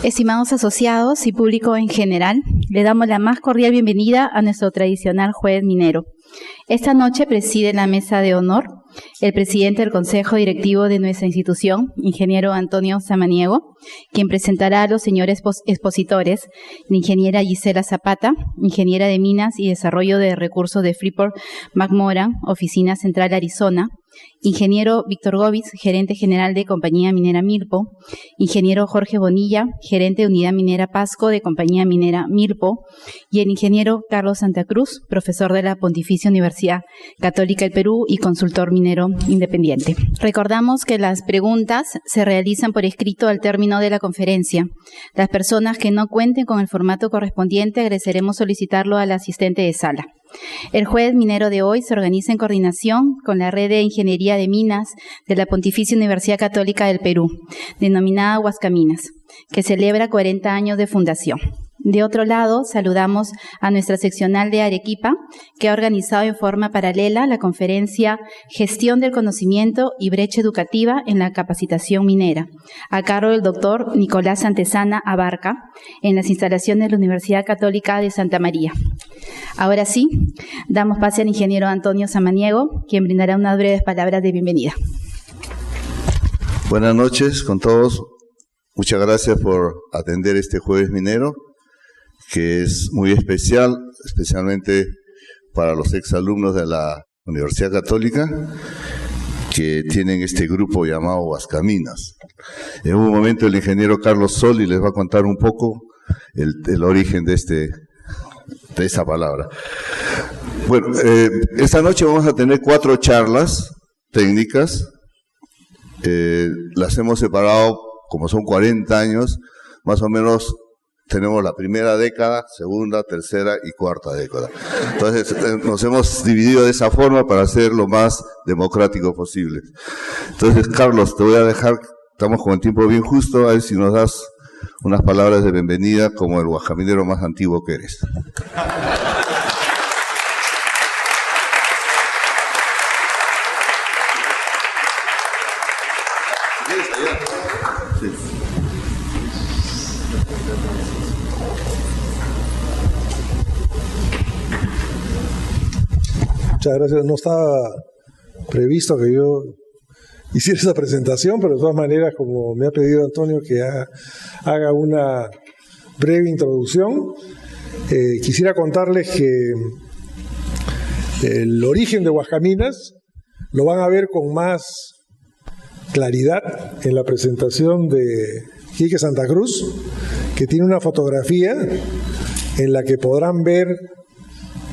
Estimados asociados y público en general, le damos la más cordial bienvenida a nuestro tradicional Jueves Minero. Esta noche preside la mesa de honor el presidente del Consejo Directivo de nuestra institución, ingeniero Antonio Samaniego, quien presentará a los señores expositores, la ingeniera Gisela Zapata, ingeniera de Minas y Desarrollo de Recursos de Freeport-McMoRan, Oficina Central Arizona, ingeniero Víctor Govis, gerente general de Compañía Minera Milpo, ingeniero Jorge Bonilla, gerente de Unidad Minera Pasco de Compañía Minera Milpo, y el ingeniero Carlos Santa Cruz, profesor de la Pontificia Universidad Católica del Perú y consultor minero independiente. Recordamos que las preguntas se realizan por escrito al término de la conferencia. Las personas que no cuenten con el formato correspondiente agradeceremos solicitarlo al asistente de sala. El Jueves Minero de hoy se organiza en coordinación con la Red de Ingeniería de Minas de la Pontificia Universidad Católica del Perú, denominada Huascaminas, que celebra 40 años de fundación. De otro lado, saludamos a nuestra seccional de Arequipa, que ha organizado en forma paralela la conferencia Gestión del Conocimiento y Brecha Educativa en la Capacitación Minera, a cargo del doctor Nicolás Santezana Abarca, en las instalaciones de la Universidad Católica de Santa María. Ahora sí, damos pase al ingeniero Antonio Samaniego, quien brindará unas breves palabras de bienvenida. Buenas noches con todos. Muchas gracias por atender este Jueves Minero, que es muy especial, especialmente para los exalumnos de la Universidad Católica, que tienen este grupo llamado Huascaminas. En un momento el ingeniero Carlos Soli les va a contar un poco el origen de esa palabra. Bueno, esta noche vamos a tener 4 charlas técnicas. Las hemos separado, como son 40 años, más o menos tenemos la primera década, segunda, tercera y cuarta década. Entonces nos hemos dividido de esa forma para ser lo más democrático posible. Entonces, Carlos, te voy a dejar, estamos con el tiempo bien justo, a ver si nos das unas palabras de bienvenida como el huascaminero más antiguo que eres. Muchas gracias. No estaba previsto que yo hiciera esa presentación, pero de todas maneras, como me ha pedido Antonio que haga una breve introducción, quisiera contarles que el origen de Huascaminas lo van a ver con más claridad en la presentación de Quique Santa Cruz, que tiene una fotografía en la que podrán ver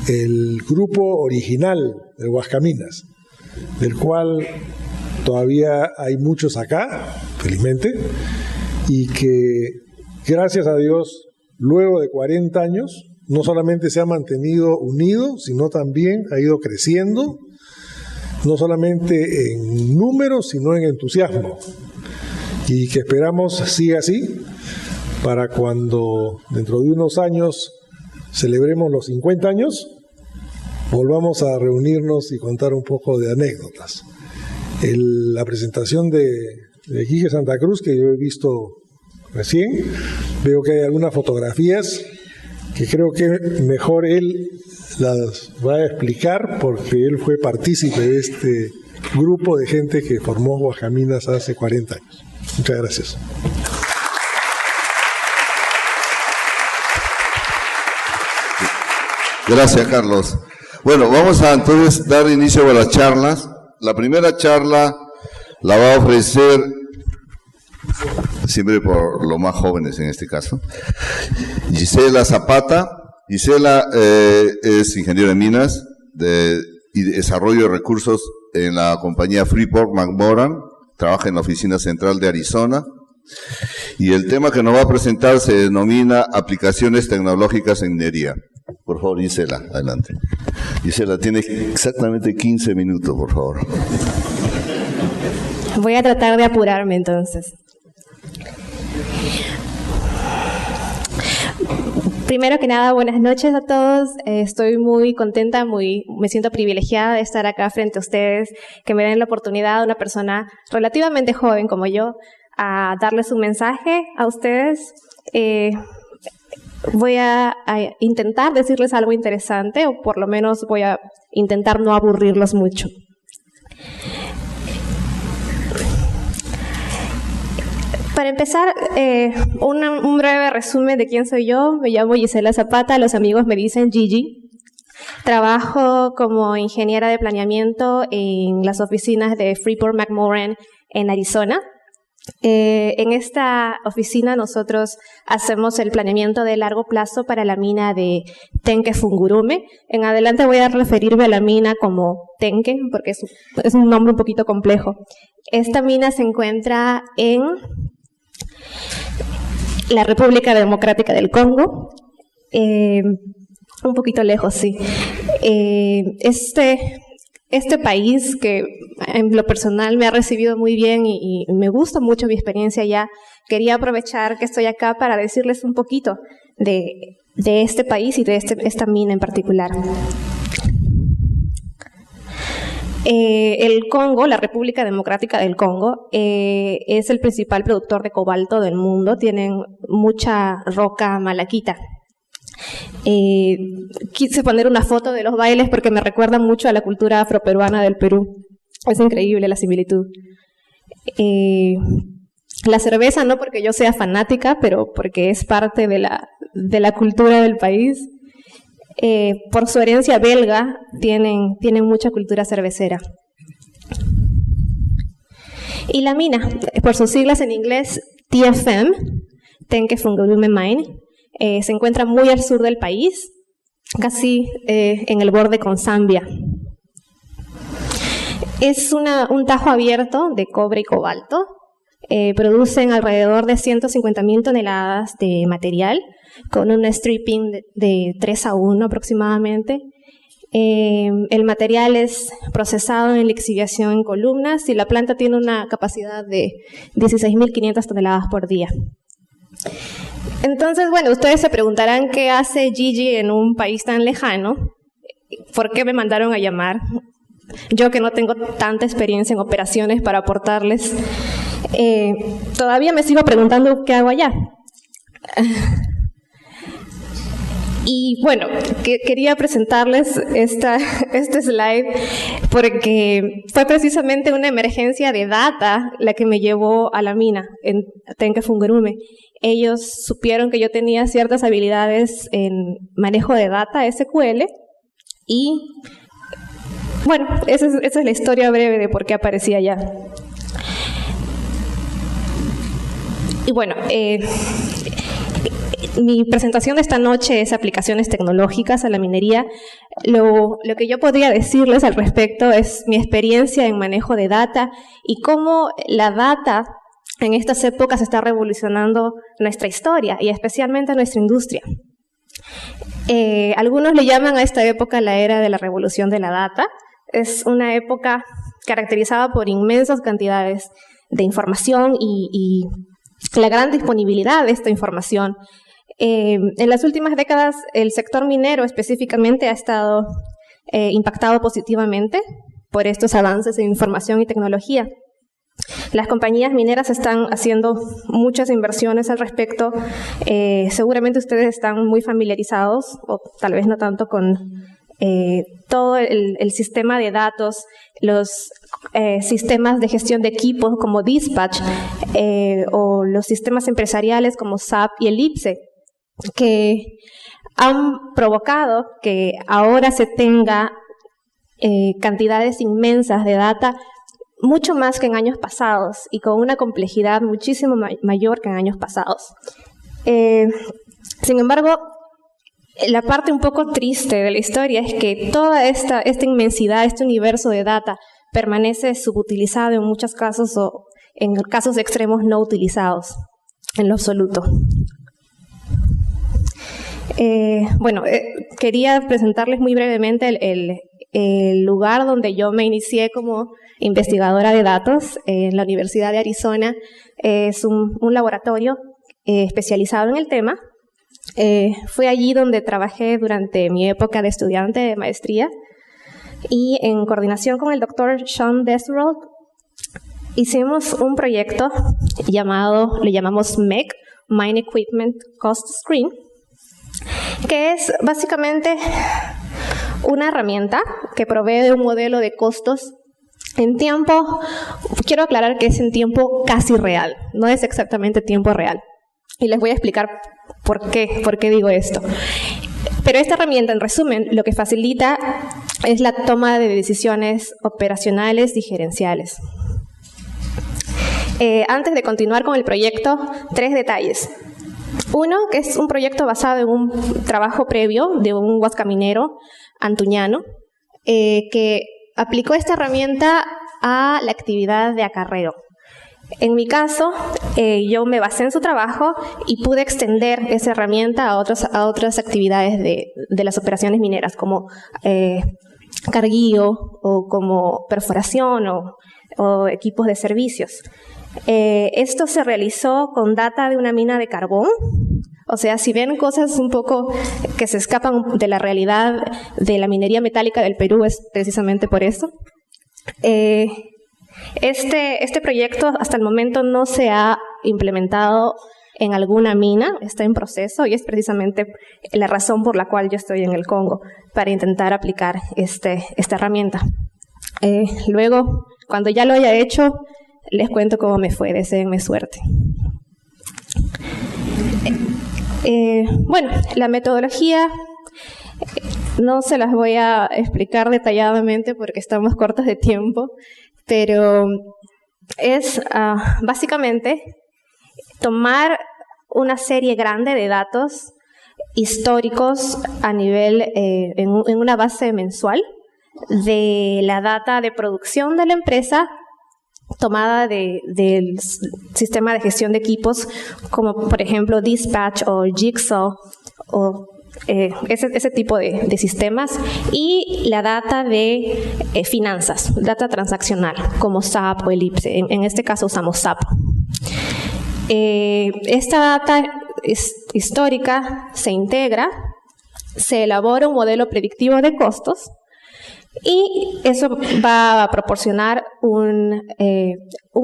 el grupo original de Huascaminas, del cual todavía hay muchos acá, felizmente, y que, gracias a Dios, luego de 40 años, no solamente se ha mantenido unido, sino también ha ido creciendo, no solamente en números, sino en entusiasmo, y que esperamos siga así, para cuando dentro de unos años celebremos los 50 años, volvamos a reunirnos y contar un poco de anécdotas. La presentación de Quique Santa Cruz, que yo he visto recién, veo que hay algunas fotografías que creo que mejor él las va a explicar, porque él fue partícipe de este grupo de gente que formó Huascaminas hace 40 años. Muchas gracias. Gracias, Carlos. Bueno, vamos a entonces dar inicio a las charlas. La primera charla la va a ofrecer, siempre por los más jóvenes en este caso, Gisela Zapata. Gisela es ingeniera de minas y desarrollo de recursos en la compañía Freeport-McMoRan, trabaja en la oficina central de Arizona, y el tema que nos va a presentar se denomina Aplicaciones Tecnológicas en Minería. Por favor, Gisela, adelante. Gisela, tiene exactamente 15 minutos, por favor. Voy a tratar de apurarme entonces. Primero que nada, buenas noches a todos. Estoy muy contenta, me siento privilegiada de estar acá frente a ustedes, que me den la oportunidad, una persona relativamente joven como yo, a darles un mensaje a ustedes Voy a intentar decirles algo interesante, o por lo menos voy a intentar no aburrirlos mucho. Para empezar, un breve resumen de quién soy yo. Me llamo Gisela Zapata, los amigos me dicen Gigi. Trabajo como ingeniera de planeamiento en las oficinas de Freeport-McMoRan en Arizona. En esta oficina nosotros hacemos el planeamiento de largo plazo para la mina de Tenke Fungurume. En adelante voy a referirme a la mina como Tenke porque es un nombre un poquito complejo. Esta mina se encuentra en la República Democrática del Congo, un poquito lejos, sí. Este país que en lo personal me ha recibido muy bien y me gusta mucho mi experiencia allá, quería aprovechar que estoy acá para decirles un poquito de este país y de esta mina en particular. El Congo, la República Democrática del Congo, es el principal productor de cobalto del mundo. Tienen mucha roca malaquita. Quise poner una foto de los bailes porque me recuerda mucho a la cultura afroperuana del Perú. Es increíble la similitud. La cerveza, no porque yo sea fanática, pero porque es parte de la cultura del país. Por su herencia belga, tienen mucha cultura cervecera. Y la mina, por sus siglas en inglés, TFM, Tenke Fungurume Mine, se encuentra muy al sur del país, casi en el borde con Zambia. Es un tajo abierto de cobre y cobalto. Producen alrededor de 150.000 toneladas de material, con un stripping de 3:1 aproximadamente. El material es procesado en lixiviación en columnas y la planta tiene una capacidad de 16.500 toneladas por día. Entonces, bueno, ustedes se preguntarán qué hace Gigi en un país tan lejano, por qué me mandaron a llamar. Yo que no tengo tanta experiencia en operaciones para aportarles, todavía me sigo preguntando qué hago allá. Y bueno, quería presentarles este slide porque fue precisamente una emergencia de data la que me llevó a la mina en Tenke Fungurume. Ellos supieron que yo tenía ciertas habilidades en manejo de data, SQL, y bueno, esa es la historia breve de por qué aparecí allá. Y bueno, mi presentación de esta noche es aplicaciones tecnológicas a la minería. Lo que yo podría decirles al respecto es mi experiencia en manejo de data y cómo la data en estas épocas está revolucionando nuestra historia y especialmente nuestra industria. Algunos le llaman a esta época la era de la revolución de la data. Es una época caracterizada por inmensas cantidades de información y la gran disponibilidad de esta información. En las últimas décadas, el sector minero específicamente ha estado impactado positivamente por estos avances en información y tecnología. Las compañías mineras están haciendo muchas inversiones al respecto. Seguramente ustedes están muy familiarizados, o tal vez no tanto, con todo el sistema de datos, los sistemas de gestión de equipos como Dispatch, o los sistemas empresariales como SAP y Ellipse, que han provocado que ahora se tenga cantidades inmensas de data, mucho más que en años pasados y con una complejidad muchísimo mayor que en años pasados. Sin embargo, la parte un poco triste de la historia es que toda esta inmensidad, este universo de data, permanece subutilizado en muchos casos o en casos extremos no utilizados en lo absoluto. Bueno, quería presentarles muy brevemente el lugar donde yo me inicié como investigadora de datos en la Universidad de Arizona. Es un laboratorio especializado en el tema. Fue allí donde trabajé durante mi época de estudiante de maestría y en coordinación con el doctor Sean Desrold hicimos un proyecto le llamamos MEC, Mine Equipment Cost Screen, que es básicamente una herramienta que provee de un modelo de costos en tiempo, quiero aclarar que es en tiempo casi real, no es exactamente tiempo real. Y les voy a explicar por qué digo esto. Pero esta herramienta, en resumen, lo que facilita es la toma de decisiones operacionales y gerenciales. Antes de continuar con el proyecto, 3 detalles. Uno, que es un proyecto basado en un trabajo previo de un huascaminero antuñano, que aplicó esta herramienta a la actividad de acarreo. En mi caso, yo me basé en su trabajo y pude extender esa herramienta a otras actividades de las operaciones mineras, como carguío o como perforación o equipos de servicios. Esto se realizó con data de una mina de carbón. O sea, si ven cosas un poco que se escapan de la realidad de la minería metálica del Perú, es precisamente por eso. Este proyecto hasta el momento no se ha implementado en alguna mina, está en proceso y es precisamente la razón por la cual yo estoy en el Congo, para intentar aplicar esta herramienta. Luego, cuando ya lo haya hecho, les cuento cómo me fue, deseenme suerte. Bueno, la metodología no se las voy a explicar detalladamente porque estamos cortos de tiempo, pero es básicamente tomar una serie grande de datos históricos a nivel, en una base mensual, de la data de producción de la empresa, tomada del sistema de gestión de equipos, como por ejemplo Dispatch o Jigsaw, o ese tipo de sistemas, y la data de finanzas, data transaccional, como SAP o Ellipse. En este caso usamos SAP. Esta data histórica se integra, se elabora un modelo predictivo de costos, y eso va a proporcionar un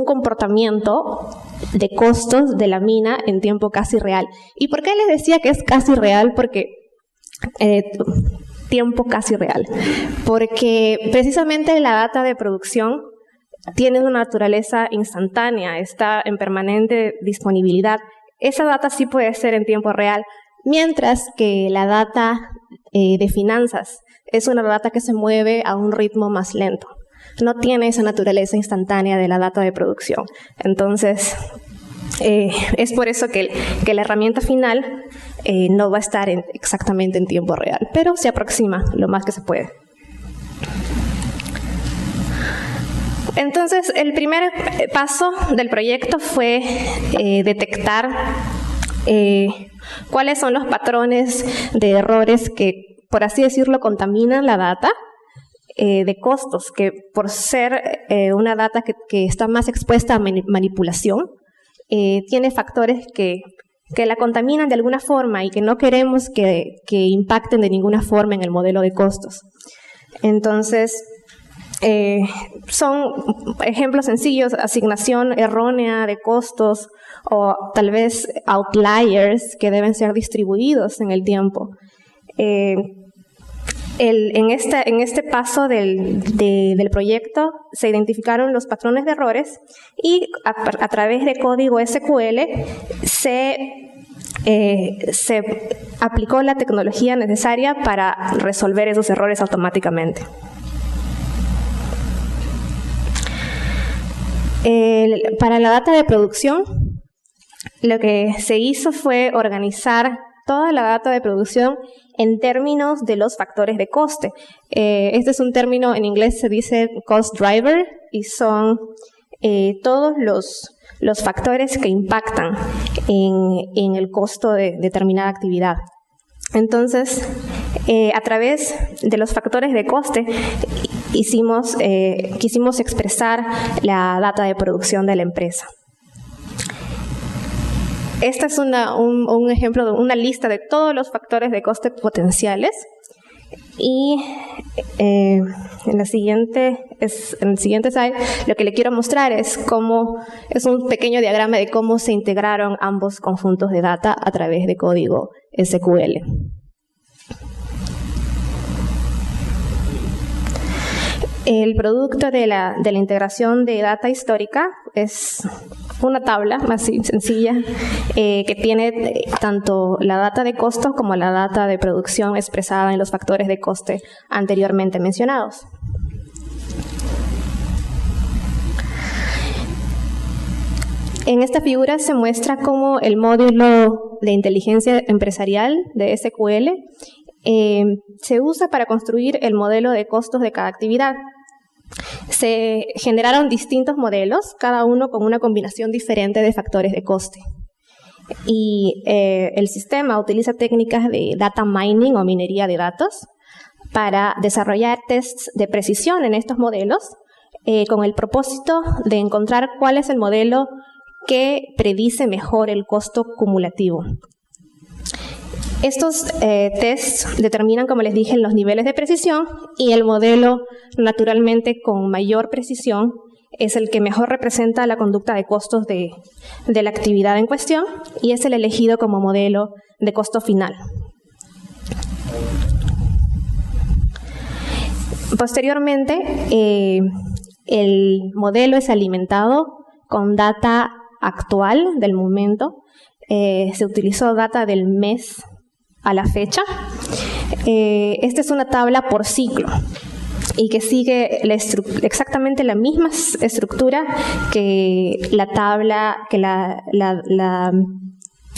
comportamiento de costos de la mina en tiempo casi real. ¿Y por qué les decía que es casi real? Porque tiempo casi real. Porque precisamente la data de producción tiene una naturaleza instantánea, está en permanente disponibilidad. Esa data sí puede ser en tiempo real, mientras que la data de finanzas es una data que se mueve a un ritmo más lento. No tiene esa naturaleza instantánea de la data de producción. Entonces, es por eso que la herramienta final no va a estar exactamente en tiempo real, pero se aproxima lo más que se puede. Entonces, el primer paso del proyecto fue detectar cuáles son los patrones de errores que, por así decirlo, contaminan la data de costos, que por ser una data que está más expuesta a manipulación, tiene factores que la contaminan de alguna forma y que no queremos que impacten de ninguna forma en el modelo de costos. Entonces, son ejemplos sencillos: asignación errónea de costos, o tal vez outliers que deben ser distribuidos en el tiempo. En este paso del proyecto se identificaron los patrones de errores y a través de código SQL se aplicó la tecnología necesaria para resolver esos errores automáticamente. Para la data de producción, lo que se hizo fue organizar toda la data de producción en términos de los factores de coste. Este es un término, en inglés se dice cost driver, y son todos los factores que impactan en el costo de determinada actividad. Entonces, a través de los factores de coste, quisimos expresar la data de producción de la empresa. Esta es un ejemplo de una lista de todos los factores de coste potenciales Y en el siguiente slide lo que le quiero mostrar es un pequeño diagrama de cómo se integraron ambos conjuntos de data a través de código SQL. El producto de la integración de data histórica es una tabla más sencilla que tiene tanto la data de costos como la data de producción expresada en los factores de coste anteriormente mencionados. En esta figura se muestra cómo el módulo de inteligencia empresarial de SQL se usa para construir el modelo de costos de cada actividad. Se generaron distintos modelos, cada uno con una combinación diferente de factores de coste. Y el sistema utiliza técnicas de data mining o minería de datos para desarrollar tests de precisión en estos modelos con el propósito de encontrar cuál es el modelo que predice mejor el costo cumulativo. Estos tests determinan, como les dije, los niveles de precisión y el modelo, naturalmente, con mayor precisión es el que mejor representa la conducta de costos de la actividad en cuestión y es el elegido como modelo de costo final. Posteriormente, el modelo es alimentado con data actual del momento. Se utilizó data del mes a la fecha. Esta es una tabla por ciclo y que sigue exactamente la misma estructura que la tabla, que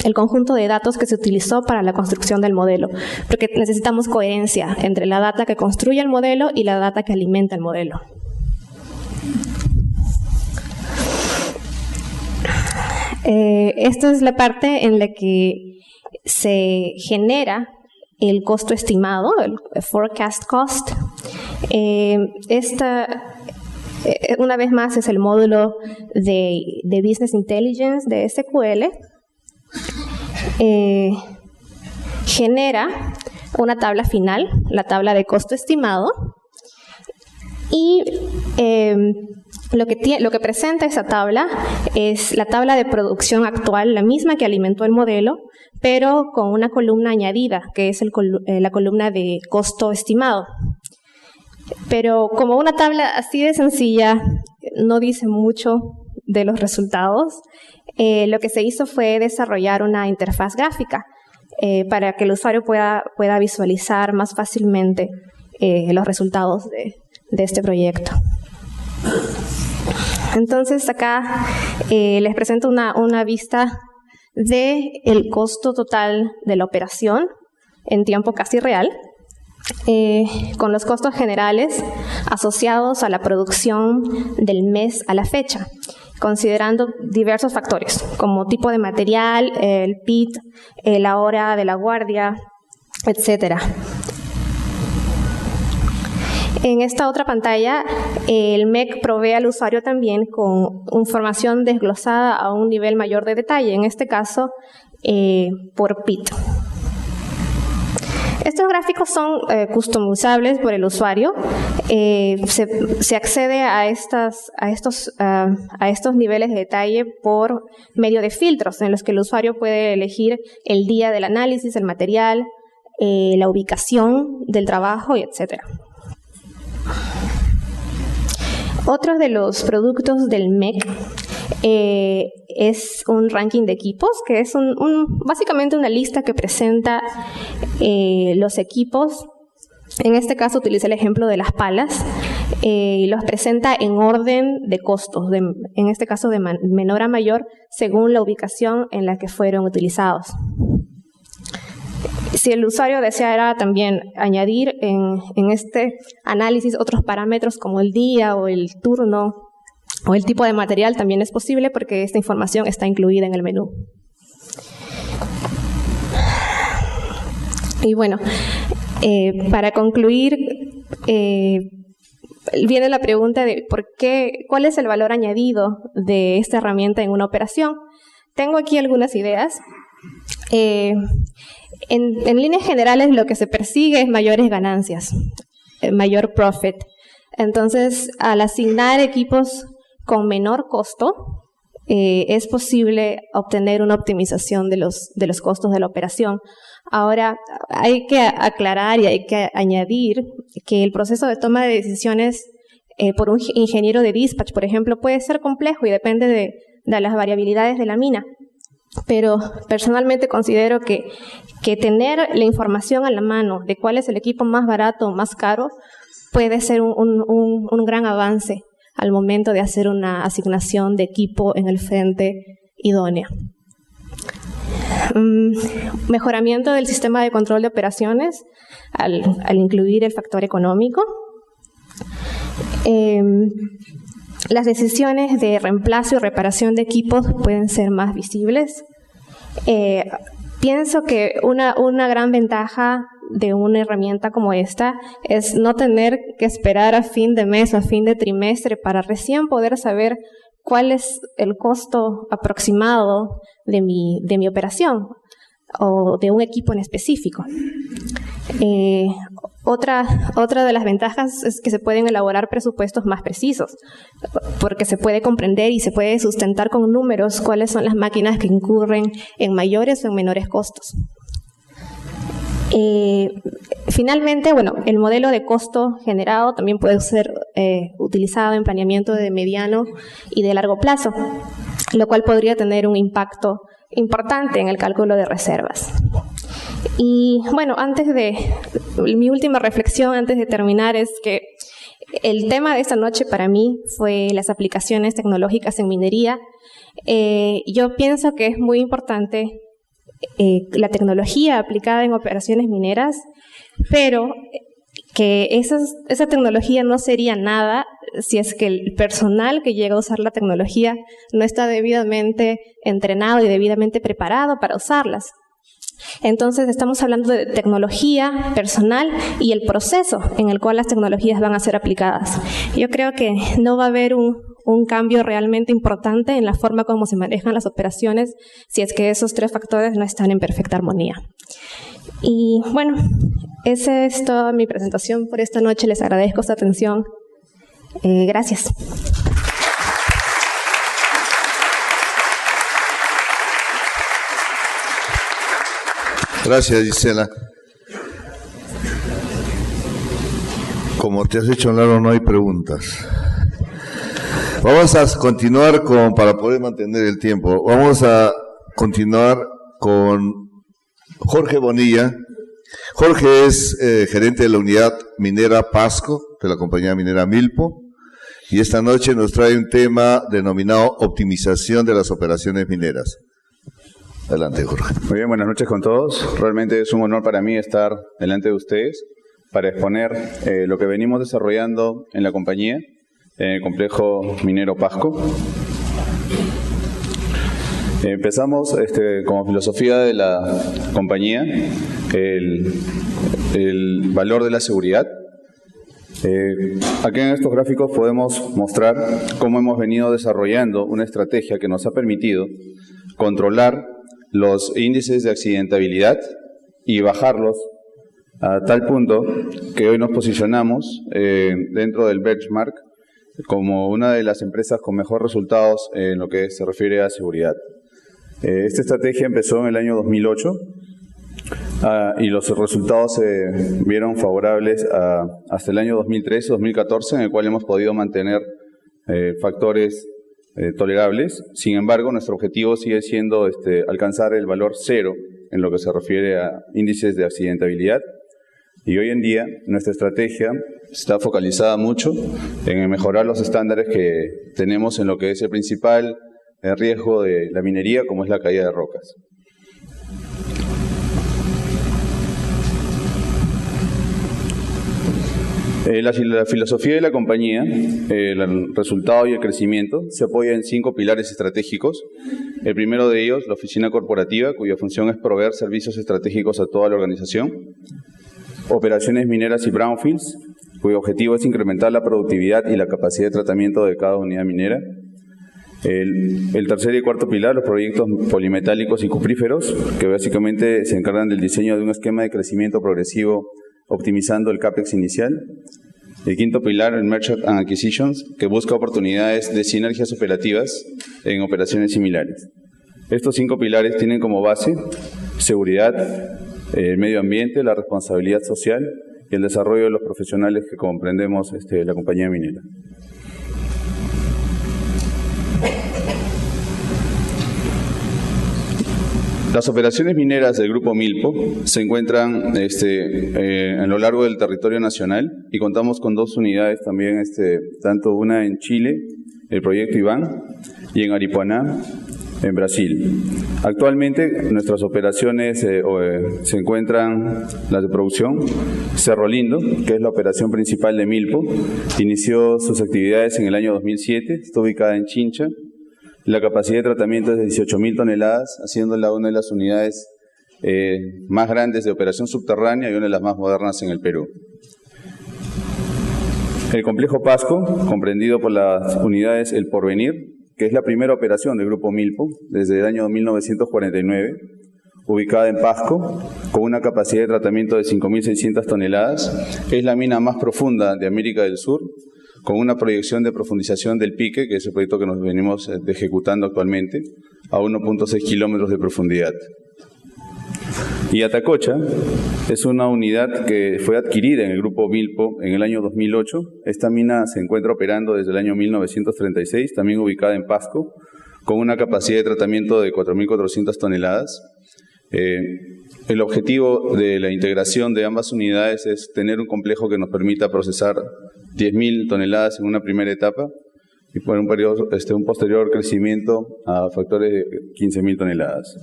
el conjunto de datos que se utilizó para la construcción del modelo, porque necesitamos coherencia entre la data que construye el modelo y la data que alimenta el modelo. Esta es la parte en la que se genera el costo estimado, el forecast cost. Una vez más, es el módulo de Business Intelligence de SQL. Genera una tabla final, la tabla de costo estimado, y lo que presenta esa tabla es la tabla de producción actual, la misma que alimentó el modelo, pero con una columna añadida, que es la columna de costo estimado. Pero como una tabla así de sencilla no dice mucho de los resultados, lo que se hizo fue desarrollar una interfaz gráfica para que el usuario pueda visualizar más fácilmente los resultados de este proyecto. Entonces acá les presento una vista del costo total de la operación en tiempo casi real, con los costos generales asociados a la producción del mes a la fecha, considerando diversos factores, como tipo de material, el PIT, la hora de la guardia, etc. En esta otra pantalla, el MEC provee al usuario también con información desglosada a un nivel mayor de detalle, en este caso por PIT. Estos gráficos son customizables por el usuario. Se accede a estos niveles de detalle por medio de filtros en los que el usuario puede elegir el día del análisis, el material, la ubicación del trabajo, etc. Otro de los productos del MEC es un ranking de equipos, que es básicamente una lista que presenta los equipos. En este caso utiliza el ejemplo de las palas y los presenta en orden de costos, en este caso de menor a mayor, según la ubicación en la que fueron utilizados. Si el usuario deseara también añadir en este análisis otros parámetros como el día o el turno o el tipo de material, también es posible porque esta información está incluida en el menú. Y bueno, para concluir, viene la pregunta de ¿cuál es el valor añadido de esta herramienta en una operación? Tengo aquí algunas ideas. En líneas generales lo que se persigue es mayores ganancias, mayor profit. Entonces, al asignar equipos con menor costo, es posible obtener una optimización de los costos de la operación. Ahora, hay que aclarar y hay que añadir que el proceso de toma de decisiones por un ingeniero de dispatch, por ejemplo, puede ser complejo y depende de las variabilidades de la mina. Pero personalmente considero que tener la información a la mano de cuál es el equipo más barato o más caro puede ser un gran avance al momento de hacer una asignación de equipo en el frente idóneo. Mejoramiento del sistema de control de operaciones al incluir el factor económico. Las decisiones de reemplazo y reparación de equipos pueden ser más visibles. Pienso que una gran ventaja de una herramienta como esta es no tener que esperar a fin de mes o a fin de trimestre para recién poder saber cuál es el costo aproximado de mi operación o de un equipo en específico. Otra de las ventajas es que se pueden elaborar presupuestos más precisos, porque se puede comprender y se puede sustentar con números cuáles son las máquinas que incurren en mayores o en menores costos. Finalmente, el modelo de costo generado también puede ser utilizado en planeamiento de mediano y de largo plazo, lo cual podría tener un impacto importante en el cálculo de reservas. Y mi última reflexión antes de terminar es que el tema de esta noche para mí fue las aplicaciones tecnológicas en minería. Yo pienso que es muy importante la tecnología aplicada en operaciones mineras, pero que esa tecnología no sería nada si es que el personal que llega a usar la tecnología no está debidamente entrenado y debidamente preparado para usarlas. Entonces estamos hablando de tecnología, personal y el proceso en el cual las tecnologías van a ser aplicadas. Yo creo que no va a haber un cambio realmente importante en la forma como se manejan las operaciones si es que esos tres factores no están en perfecta armonía. Y esa es toda mi presentación por esta noche. Les agradezco su atención. Gracias. Gracias, Gisela. Como te has hecho largo, no hay preguntas. Vamos a continuar para poder mantener el tiempo, vamos a continuar con Jorge Bonilla. Jorge es gerente de la unidad minera Pasco, de la compañía minera Milpo, y esta noche nos trae un tema denominado optimización de las operaciones mineras. Adelante, Jorge. Muy bien, buenas noches con todos. Realmente es un honor para mí estar delante de ustedes para exponer lo que venimos desarrollando en la compañía, en el complejo minero Pasco. Empezamos como filosofía de la compañía el valor de la seguridad. Aquí en estos gráficos podemos mostrar cómo hemos venido desarrollando una estrategia que nos ha permitido controlar los índices de accidentabilidad y bajarlos a tal punto que hoy nos posicionamos dentro del benchmark como una de las empresas con mejor resultados en lo que se refiere a seguridad. Esta estrategia empezó en el año 2008 y los resultados se vieron favorables hasta el año 2013-2014, en el cual hemos podido mantener factores tolerables. Sin embargo, nuestro objetivo sigue siendo alcanzar el valor 0 en lo que se refiere a índices de accidentabilidad. Y hoy en día nuestra estrategia está focalizada mucho en mejorar los estándares que tenemos en lo que es el principal riesgo de la minería, como es la caída de rocas. La filosofía de la compañía, el resultado y el crecimiento, se apoya en 5 pilares estratégicos. El primero de ellos, la oficina corporativa, cuya función es proveer servicios estratégicos a toda la organización. Operaciones mineras y brownfields, cuyo objetivo es incrementar la productividad y la capacidad de tratamiento de cada unidad minera. El tercer y cuarto pilar, los proyectos polimetálicos y cupríferos, que básicamente se encargan del diseño de un esquema de crecimiento progresivo optimizando el CAPEX inicial. El quinto pilar, el Merger and Acquisitions, que busca oportunidades de sinergias operativas en operaciones similares. Estos 5 pilares tienen como base seguridad, el medio ambiente, la responsabilidad social y el desarrollo de los profesionales que comprendemos la compañía minera. Las operaciones mineras del Grupo Milpo se encuentran a lo largo del territorio nacional y contamos con 2 unidades también, tanto una en Chile, el proyecto Iván, y en Aripuanã, en Brasil. Actualmente nuestras operaciones se encuentran las de producción. Cerro Lindo, que es la operación principal de Milpo, inició sus actividades en el año 2007, está ubicada en Chincha. La capacidad de tratamiento es de 18.000 toneladas, haciéndola una de las unidades más grandes de operación subterránea y una de las más modernas en el Perú. El complejo Pasco, comprendido por las unidades El Porvenir, que es la primera operación del Grupo Milpo desde el año 1949, ubicada en Pasco, con una capacidad de tratamiento de 5.600 toneladas. Es la mina más profunda de América del Sur, con una proyección de profundización del Pique, que es el proyecto que nos venimos ejecutando actualmente, a 1.6 kilómetros de profundidad. Y Atacocha es una unidad que fue adquirida en el Grupo Milpo en el año 2008. Esta mina se encuentra operando desde el año 1936, también ubicada en Pasco, con una capacidad de tratamiento de 4.400 toneladas. El objetivo de la integración de ambas unidades es tener un complejo que nos permita procesar 10.000 toneladas en una primera etapa y por un posterior crecimiento a factores de 15.000 toneladas.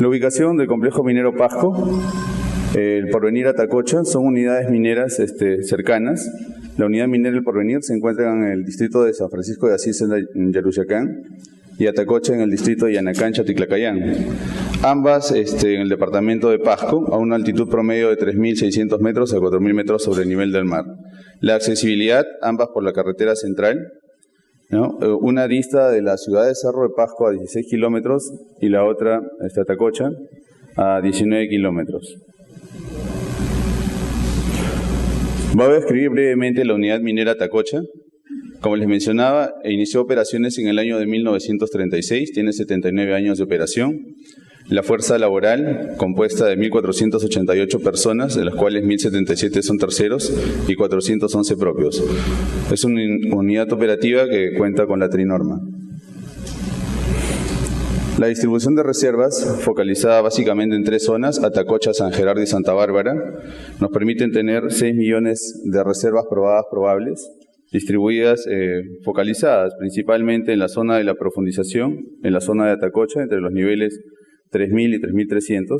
La ubicación del complejo minero Pasco, el Porvenir Atacocha, son unidades mineras cercanas. La unidad minera El Porvenir se encuentra en el distrito de San Francisco de Asís, en Yaruchacán, y Atacocha en el distrito de Yanacán, Ticlacayán. Ambas en el departamento de Pasco, a una altitud promedio de 3.600 metros a 4.000 metros sobre el nivel del mar. La accesibilidad, ambas por la carretera central, ¿no? Una dista de la ciudad de Cerro de Pasco a 16 kilómetros y la otra, Atacocha, a 19 kilómetros. Voy a describir brevemente la unidad minera Atacocha. Como les mencionaba, inició operaciones en el año de 1936, tiene 79 años de operación. La fuerza laboral, compuesta de 1.488 personas, de las cuales 1.077 son terceros y 411 propios. Es una unidad operativa que cuenta con la trinorma. La distribución de reservas, focalizada básicamente en 3 zonas, Atacocha, San Gerardo y Santa Bárbara, nos permiten tener 6 millones de reservas probadas probables, distribuidas, focalizadas principalmente en la zona de la profundización, en la zona de Atacocha, entre los niveles 3.000 y 3.300,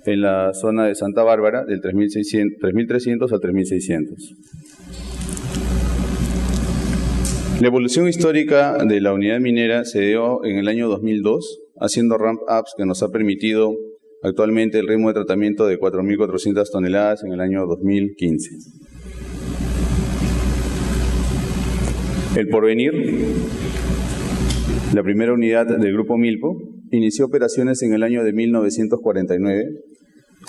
en la zona de Santa Bárbara, del 3.300 al 3.600. La evolución histórica de la unidad minera se dio en el año 2002, haciendo ramp-ups que nos ha permitido actualmente el ritmo de tratamiento de 4.400 toneladas en el año 2015. El Porvenir, la primera unidad del Grupo Milpo, inició operaciones en el año de 1949,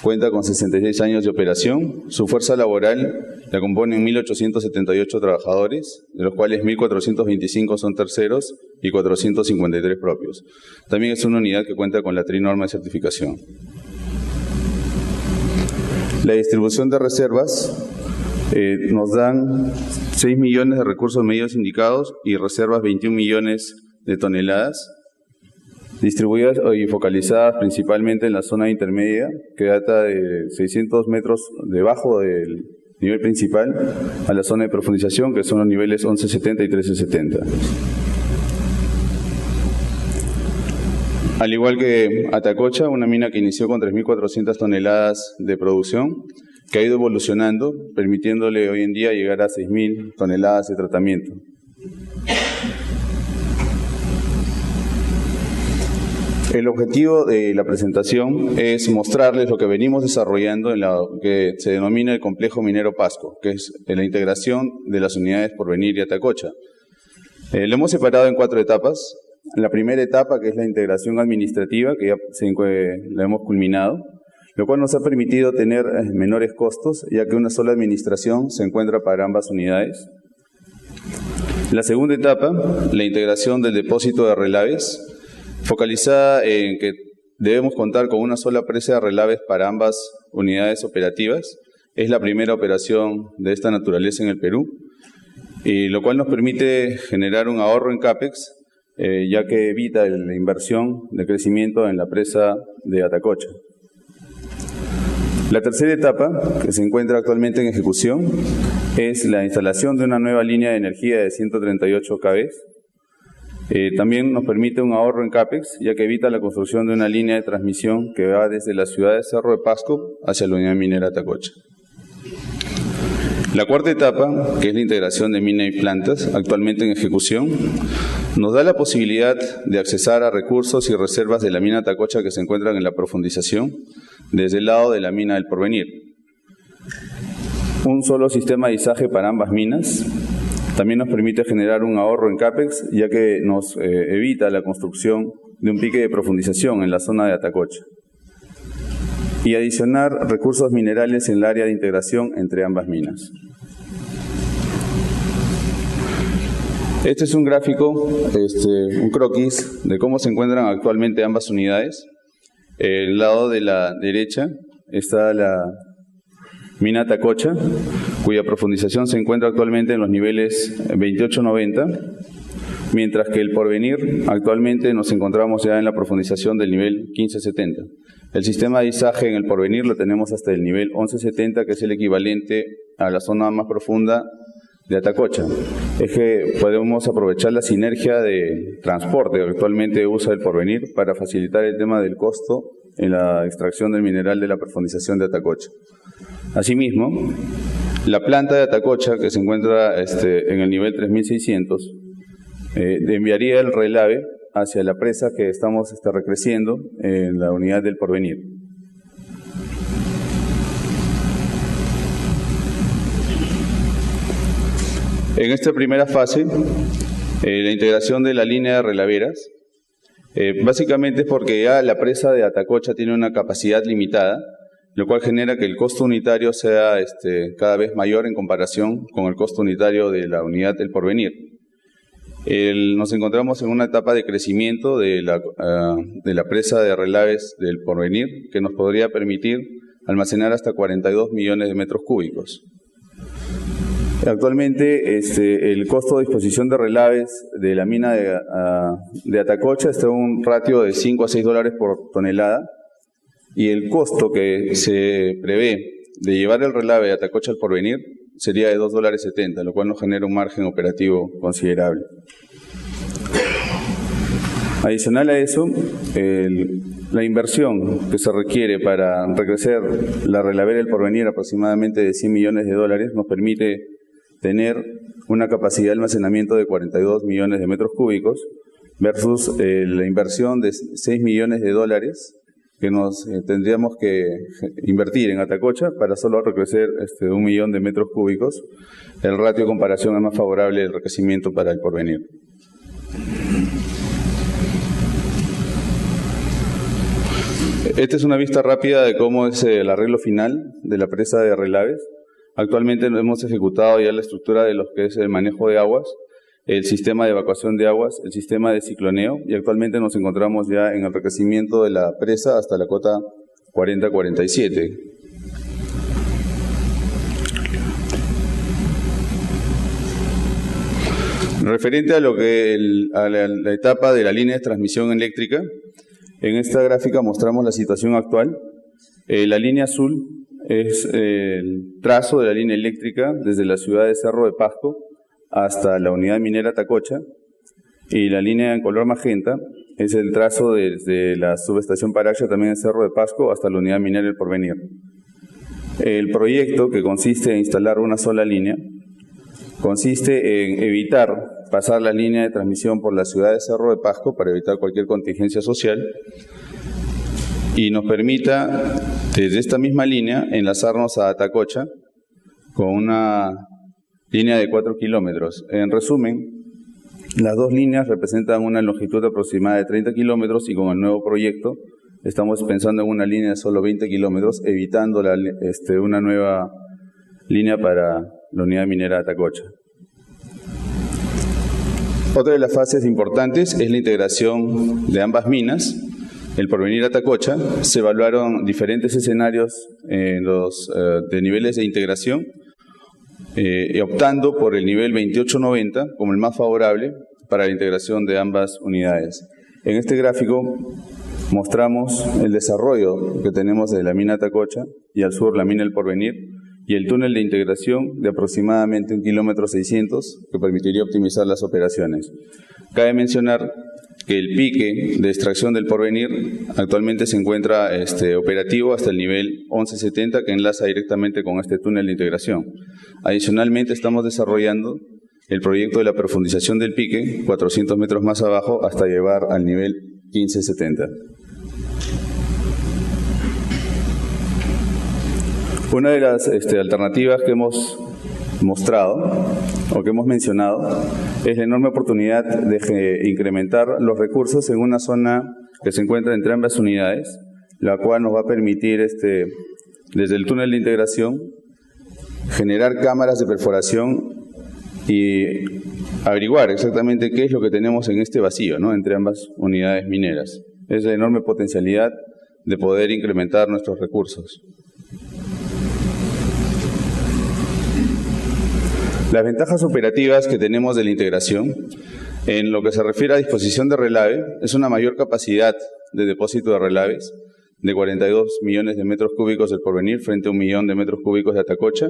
cuenta con 66 años de operación. Su fuerza laboral la componen 1.878 trabajadores, de los cuales 1.425 son terceros y 453 propios. También es una unidad que cuenta con la trinorma de certificación. La distribución de reservas nos dan 6 millones de recursos medios indicados y reservas 21 millones de toneladas, distribuidas y focalizadas principalmente en la zona intermedia, que data de 600 metros debajo del nivel principal, a la zona de profundización, que son los niveles 1170 y 1370. Al igual que Atacocha, una mina que inició con 3.400 toneladas de producción, que ha ido evolucionando, permitiéndole hoy en día llegar a 6.000 toneladas de tratamiento. El objetivo de la presentación es mostrarles lo que venimos desarrollando en lo que se denomina el complejo minero Pasco, que es la integración de las unidades Porvenir y Atacocha. Lo hemos separado en 4 etapas. La primera etapa, que es la integración administrativa, que ya la hemos culminado, lo cual nos ha permitido tener menores costos, ya que una sola administración se encuentra para ambas unidades. La segunda etapa, la integración del depósito de relaves, focalizada en que debemos contar con una sola presa de relaves para ambas unidades operativas. Es la primera operación de esta naturaleza en el Perú, y lo cual nos permite generar un ahorro en CAPEX, ya que evita la inversión de crecimiento en la presa de Atacocha. La tercera etapa, que se encuentra actualmente en ejecución, es la instalación de una nueva línea de energía de 138 kV. También nos permite un ahorro en CAPEX, ya que evita la construcción de una línea de transmisión que va desde la ciudad de Cerro de Pasco hacia la unidad minera Atacocha. La cuarta etapa, que es la integración de mina y plantas, actualmente en ejecución, nos da la posibilidad de accesar a recursos y reservas de la mina Atacocha que se encuentran en la profundización, desde el lado de la mina del Porvenir. Un solo sistema de izaje para ambas minas también nos permite generar un ahorro en CAPEX, ya que nos evita la construcción de un pique de profundización en la zona de Atacocha, y adicionar recursos minerales en el área de integración entre ambas minas. Este es un gráfico, un croquis de cómo se encuentran actualmente ambas unidades. El lado de la derecha está la mina Atacocha, cuya profundización se encuentra actualmente en los niveles 28-90, mientras que el Porvenir actualmente nos encontramos ya en la profundización del nivel 15-70. El sistema de izaje en el Porvenir lo tenemos hasta el nivel 11-70, que es el equivalente a la zona más profunda de Atacocha. Es que podemos aprovechar la sinergia de transporte que actualmente usa el Porvenir para facilitar el tema del costo en la extracción del mineral de la profundización de Atacocha. Asimismo, la planta de Atacocha, que se encuentra en el nivel 3600, enviaría el relave hacia la presa que estamos recreciendo en la unidad del Porvenir. En esta primera fase, la integración de la línea de relaveras, básicamente es porque ya la presa de Atacocha tiene una capacidad limitada, lo cual genera que el costo unitario sea cada vez mayor en comparación con el costo unitario de la unidad del Porvenir. Nos encontramos en una etapa de crecimiento de la presa de relaves del Porvenir, que nos podría permitir almacenar hasta 42 millones de metros cúbicos. Actualmente el costo de disposición de relaves de la mina de Atacocha está en un ratio de 5 a 6 dólares por tonelada, y el costo que se prevé de llevar el relave de Atacocha al Porvenir sería de 2,70 dólares, lo cual nos genera un margen operativo considerable. Adicional a eso, la inversión que se requiere para recrecer la relavera del Porvenir, aproximadamente de 100 millones de dólares, nos permite tener una capacidad de almacenamiento de 42 millones de metros cúbicos versus la inversión de 6 millones de dólares que nos tendríamos que invertir en Atacocha para solo recrecer 1 millón de metros cúbicos. El ratio de comparación es más favorable del crecimiento para el Porvenir. Esta es una vista rápida de cómo es el arreglo final de la presa de relaves. Actualmente hemos ejecutado ya la estructura de lo que es el manejo de aguas, el sistema de evacuación de aguas, el sistema de cicloneo, y actualmente nos encontramos ya en el recrecimiento de la presa hasta la cota 40-47. Referente a la etapa de la línea de transmisión eléctrica, en esta gráfica mostramos la situación actual. La línea azul es el trazo de la línea eléctrica desde la ciudad de Cerro de Pasco hasta la unidad minera Atacocha, y la línea en color magenta es el trazo desde la subestación Paracha, también en Cerro de Pasco, hasta la unidad minera El Porvenir. El proyecto, que consiste en instalar una sola línea, consiste en evitar pasar la línea de transmisión por la ciudad de Cerro de Pasco para evitar cualquier contingencia social, y nos permita desde esta misma línea enlazarnos a Atacocha con una línea de 4 kilómetros. En resumen, Las dos líneas representan una longitud aproximada de 30 kilómetros y con el nuevo proyecto estamos pensando en una línea de solo 20 kilómetros, evitando una nueva línea para la unidad minera de Atacocha. Otra de las fases importantes es la integración de ambas minas. El Porvenir Atacocha se evaluaron diferentes escenarios de niveles de integración, optando por el nivel 2890 como el más favorable para la integración de ambas unidades. En este gráfico mostramos el desarrollo que tenemos de la mina Atacocha y al sur la mina El Porvenir y el túnel de integración de aproximadamente 1,6 kilómetros que permitiría optimizar las operaciones. Cabe mencionar que el pique de extracción del Porvenir actualmente se encuentra operativo hasta el nivel 1170 que enlaza directamente con este túnel de integración. Adicionalmente estamos desarrollando el proyecto de la profundización del pique 400 metros más abajo hasta llevar al nivel 1570. Una de las alternativas que hemos mostrado o que hemos mencionado es la enorme oportunidad de incrementar los recursos en una zona que se encuentra entre ambas unidades, la cual nos va a permitir desde el túnel de integración generar cámaras de perforación y averiguar exactamente qué es lo que tenemos en este vacío, ¿no?, entre ambas unidades mineras. Es la enorme potencialidad de poder incrementar nuestros recursos. Las ventajas operativas que tenemos de la integración, en lo que se refiere a disposición de relave, es una mayor capacidad de depósito de relaves, de 42 millones de metros cúbicos del Porvenir frente a 1 millón de metros cúbicos de Atacocha,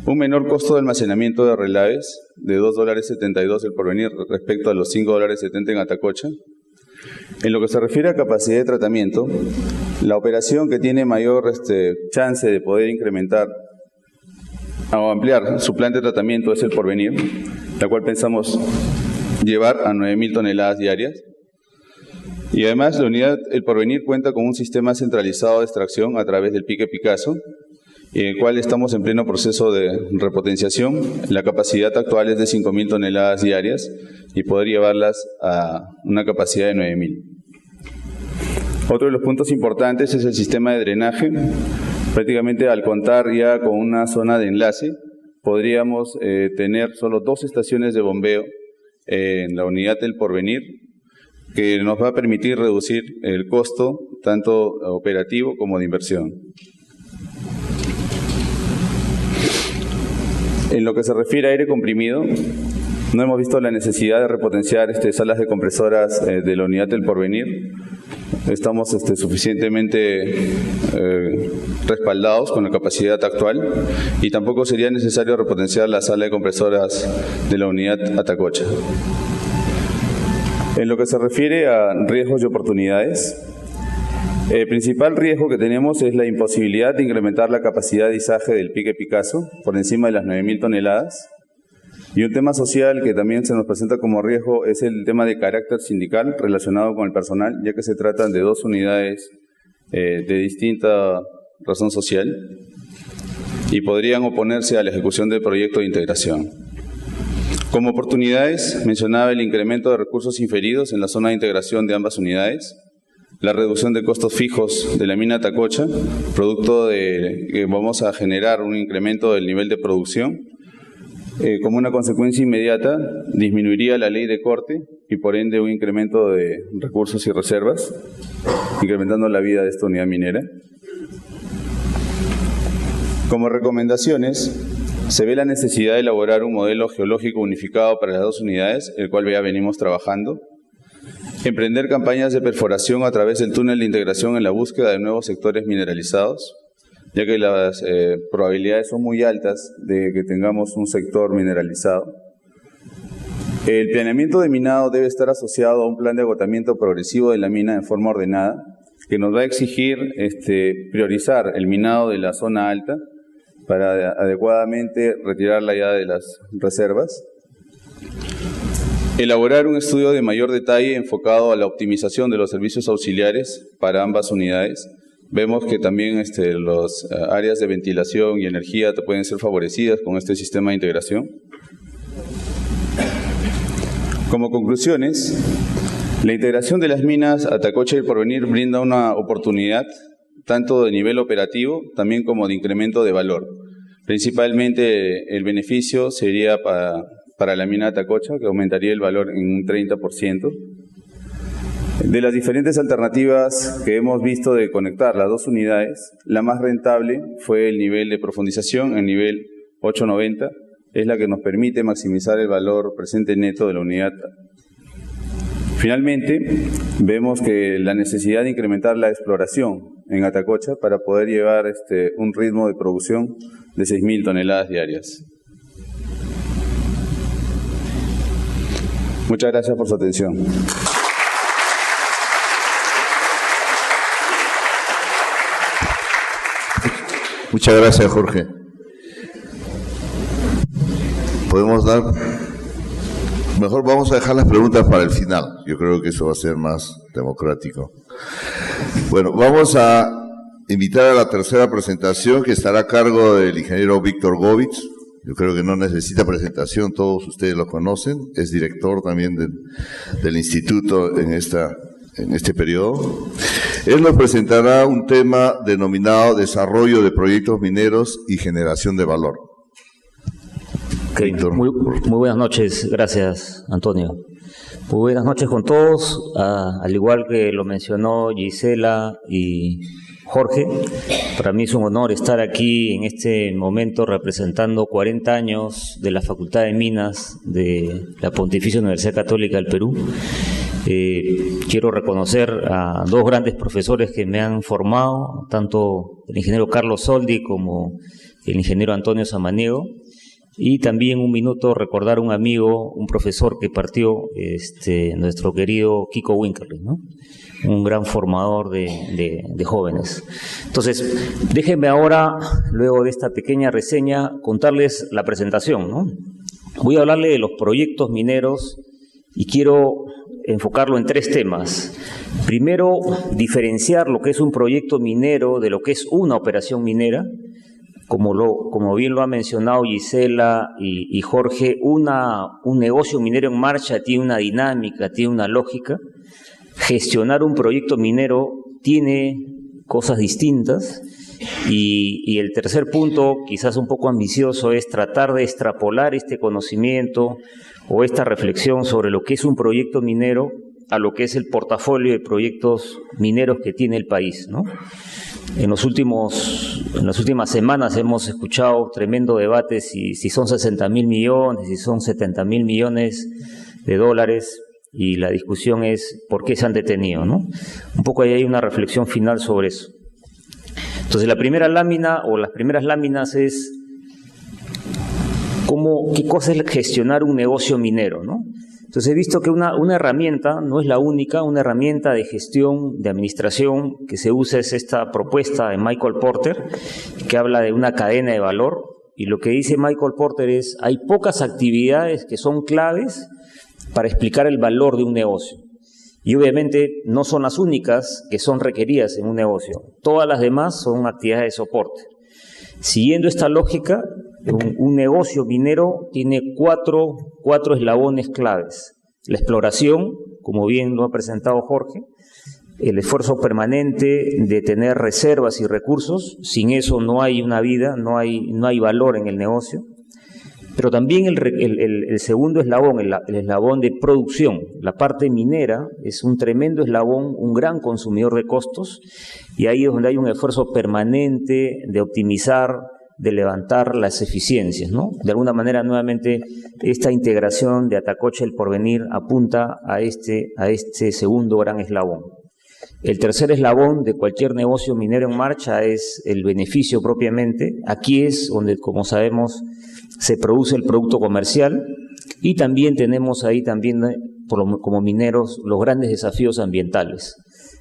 un menor costo de almacenamiento de relaves, de $2.72 el Porvenir respecto a los $5.70 en Atacocha. En lo que se refiere a capacidad de tratamiento, la operación que tiene mayor chance de poder incrementar o ampliar su plan de tratamiento es el Porvenir, la cual pensamos llevar a 9.000 toneladas diarias. Y además la unidad El Porvenir cuenta con un sistema centralizado de extracción a través del pique Picasso, en el cual estamos en pleno proceso de repotenciación. La capacidad actual es de 5.000 toneladas diarias y poder llevarlas a una capacidad de 9.000. Otro de los puntos importantes es el sistema de drenaje. Prácticamente al contar ya con una zona de enlace, podríamos tener solo 2 estaciones de bombeo en la unidad del Porvenir, que nos va a permitir reducir el costo tanto operativo como de inversión. En lo que se refiere a aire comprimido, no hemos visto la necesidad de repotenciar salas de compresoras de la unidad del Porvenir. Estamos suficientemente respaldados con la capacidad actual y tampoco sería necesario repotenciar la sala de compresoras de la unidad Atacocha. En lo que se refiere a riesgos y oportunidades, el principal riesgo que tenemos es la imposibilidad de incrementar la capacidad de izaje del pique Picasso por encima de las 9.000 toneladas. Y un tema social que también se nos presenta como riesgo es el tema de carácter sindical relacionado con el personal, ya que se tratan de 2 unidades de distinta razón social y podrían oponerse a la ejecución del proyecto de integración. Como oportunidades, mencionaba el incremento de recursos inferidos en la zona de integración de ambas unidades, la reducción de costos fijos de la mina Atacocha, producto de que vamos a generar un incremento del nivel de producción. Como una consecuencia inmediata, disminuiría la ley de corte y por ende un incremento de recursos y reservas, incrementando la vida de esta unidad minera. Como recomendaciones, se ve la necesidad de elaborar un modelo geológico unificado para las 2 unidades, el cual ya venimos trabajando. Emprender campañas de perforación a través del túnel de integración en la búsqueda de nuevos sectores mineralizados, ya que las probabilidades son muy altas de que tengamos un sector mineralizado. El planeamiento de minado debe estar asociado a un plan de agotamiento progresivo de la mina en forma ordenada, que nos va a exigir priorizar el minado de la zona alta para adecuadamente retirarla ya de las reservas. Elaborar un estudio de mayor detalle enfocado a la optimización de los servicios auxiliares para ambas unidades. Vemos que también las áreas de ventilación y energía pueden ser favorecidas con este sistema de integración. Como conclusiones, la integración de las minas Atacocha y El Porvenir brinda una oportunidad tanto de nivel operativo también como de incremento de valor. Principalmente el beneficio sería para la mina Atacocha, que aumentaría el valor en un 30%. De las diferentes alternativas que hemos visto de conectar las dos unidades, la más rentable fue el nivel de profundización, el nivel 890, es la que nos permite maximizar el valor presente neto de la unidad. Finalmente, vemos que la necesidad de incrementar la exploración en Atacocha para poder llevar un ritmo de producción de 6.000 toneladas diarias. Muchas gracias por su atención. Muchas gracias, Jorge. Podemos dar... Mejor vamos a dejar las preguntas para el final. Yo creo que eso va a ser más democrático. Bueno, vamos a invitar a la tercera presentación, que estará a cargo del ingeniero Víctor Govitz. Yo creo que no necesita presentación, todos ustedes lo conocen. Es director también del instituto en este periodo. Él nos presentará un tema denominado Desarrollo de Proyectos Mineros y Generación de Valor. Okay. Muy buenas noches, gracias Antonio. Muy buenas noches con todos, al igual que lo mencionó Gisela y Jorge. Para mí es un honor estar aquí en este momento representando 40 años de la Facultad de Minas de la Pontificia Universidad Católica del Perú. Quiero reconocer a dos grandes profesores que me han formado, tanto el ingeniero Carlos Soldi como el ingeniero Antonio Samaniego, y también un minuto recordar un amigo, un profesor que partió, nuestro querido Kiko Winkerly, ¿no? Un gran formador de jóvenes. Entonces, déjenme ahora, luego de esta pequeña reseña, contarles la presentación, ¿no? Voy a hablarle de los proyectos mineros y quiero enfocarlo en tres temas. Primero, diferenciar lo que es un proyecto minero de lo que es una operación minera. Como bien lo ha mencionado Gisela y Jorge, un negocio minero en marcha tiene una dinámica, tiene una lógica. Gestionar un proyecto minero tiene cosas distintas. Y el tercer punto, quizás un poco ambicioso, es tratar de extrapolar este conocimiento o esta reflexión sobre lo que es un proyecto minero a lo que es el portafolio de proyectos mineros que tiene el país, ¿no? En las últimas semanas hemos escuchado tremendo debate si son 60.000 millones, si son 70.000 millones de dólares, y la discusión es por qué se han detenido, ¿no? Un poco ahí hay una reflexión final sobre eso. Entonces la primera lámina o las primeras láminas es qué cosa es gestionar un negocio minero, ¿no? Entonces he visto que una herramienta, no es la única, una herramienta de gestión, de administración que se usa es esta propuesta de Michael Porter, que habla de una cadena de valor, y lo que dice Michael Porter es, hay pocas actividades que son claves para explicar el valor de un negocio. Y obviamente no son las únicas que son requeridas en un negocio. Todas las demás son actividades de soporte. Siguiendo esta lógica, un negocio minero tiene cuatro eslabones claves. La exploración, como bien lo ha presentado Jorge, el esfuerzo permanente de tener reservas y recursos. Sin eso no hay una vida, no hay valor en el negocio. Pero también el segundo eslabón, el eslabón de producción. La parte minera es un tremendo eslabón, un gran consumidor de costos, y ahí es donde hay un esfuerzo permanente de optimizar, de levantar las eficiencias, ¿no? De alguna manera, nuevamente, esta integración de Atacocha El Porvenir apunta a este segundo gran eslabón. El tercer eslabón de cualquier negocio minero en marcha es el beneficio propiamente. Aquí es donde, como sabemos, se produce el producto comercial, y también tenemos ahí como mineros los grandes desafíos ambientales.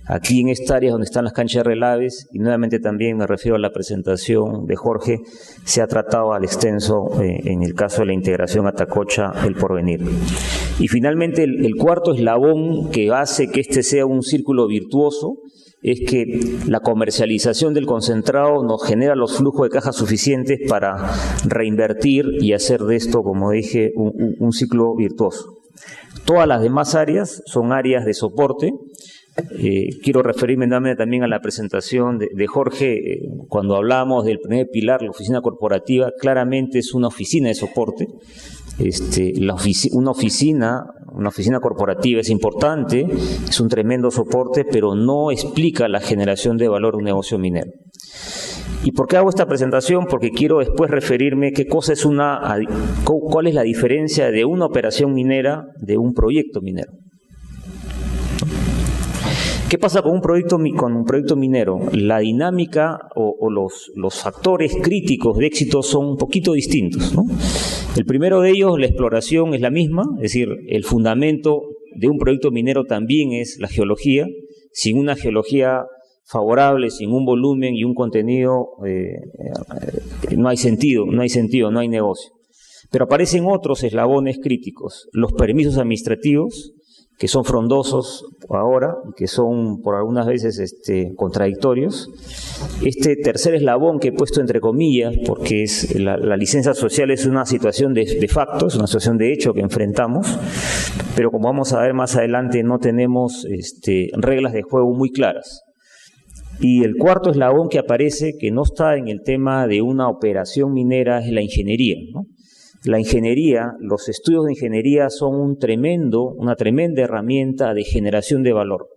Aquí en esta área donde están las canchas de relaves, y nuevamente también me refiero a la presentación de Jorge, se ha tratado al extenso en el caso de la integración Atacocha El Porvenir. Y finalmente el cuarto eslabón que hace que este sea un círculo virtuoso es que la comercialización del concentrado nos genera los flujos de caja suficientes para reinvertir y hacer de esto, como dije, un ciclo virtuoso. Todas las demás áreas son áreas de soporte. Quiero referirme también a la presentación de Jorge. Cuando hablamos del primer pilar, la oficina corporativa, claramente es una oficina de soporte. Una oficina corporativa es importante, es un tremendo soporte, pero no explica la generación de valor de un negocio minero. ¿Y por qué hago esta presentación? Porque quiero después referirme cuál es la diferencia de una operación minera de un proyecto minero. ¿Qué pasa con un proyecto minero? La dinámica o los factores críticos de éxito son un poquito distintos, ¿no? El primero de ellos, la exploración, es la misma, es decir, el fundamento de un proyecto minero también es la geología. Sin una geología favorable, sin un volumen y un contenido, no hay sentido, no hay negocio. Pero aparecen otros eslabones críticos, los permisos administrativos, que son frondosos ahora, que son por algunas veces contradictorios. Este tercer eslabón que he puesto entre comillas, porque es la licencia social es una situación de facto, es una situación de hecho que enfrentamos, pero como vamos a ver más adelante no tenemos reglas de juego muy claras. Y el cuarto eslabón que aparece, que no está en el tema de una operación minera, es la ingeniería, ¿no? La ingeniería, los estudios de ingeniería son una tremenda herramienta de generación de valor.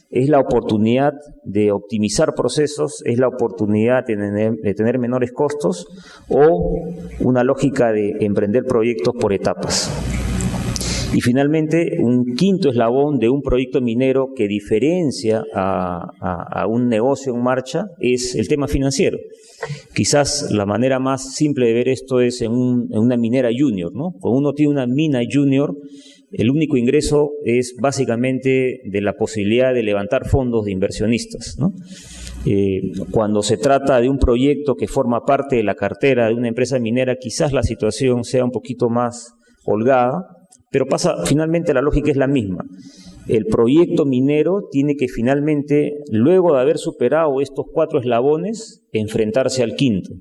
Es la oportunidad de optimizar procesos, es la oportunidad de tener menores costos o una lógica de emprender proyectos por etapas. Y finalmente, un quinto eslabón de un proyecto minero que diferencia a un negocio en marcha es el tema financiero. Quizás la manera más simple de ver esto es en una minera junior, ¿no? Cuando uno tiene una mina junior, el único ingreso es básicamente de la posibilidad de levantar fondos de inversionistas, ¿no? Cuando se trata de un proyecto que forma parte de la cartera de una empresa minera, quizás la situación sea un poquito más holgada, pero finalmente la lógica es la misma. El proyecto minero tiene que finalmente, luego de haber superado estos 4 eslabones, enfrentarse al quinto,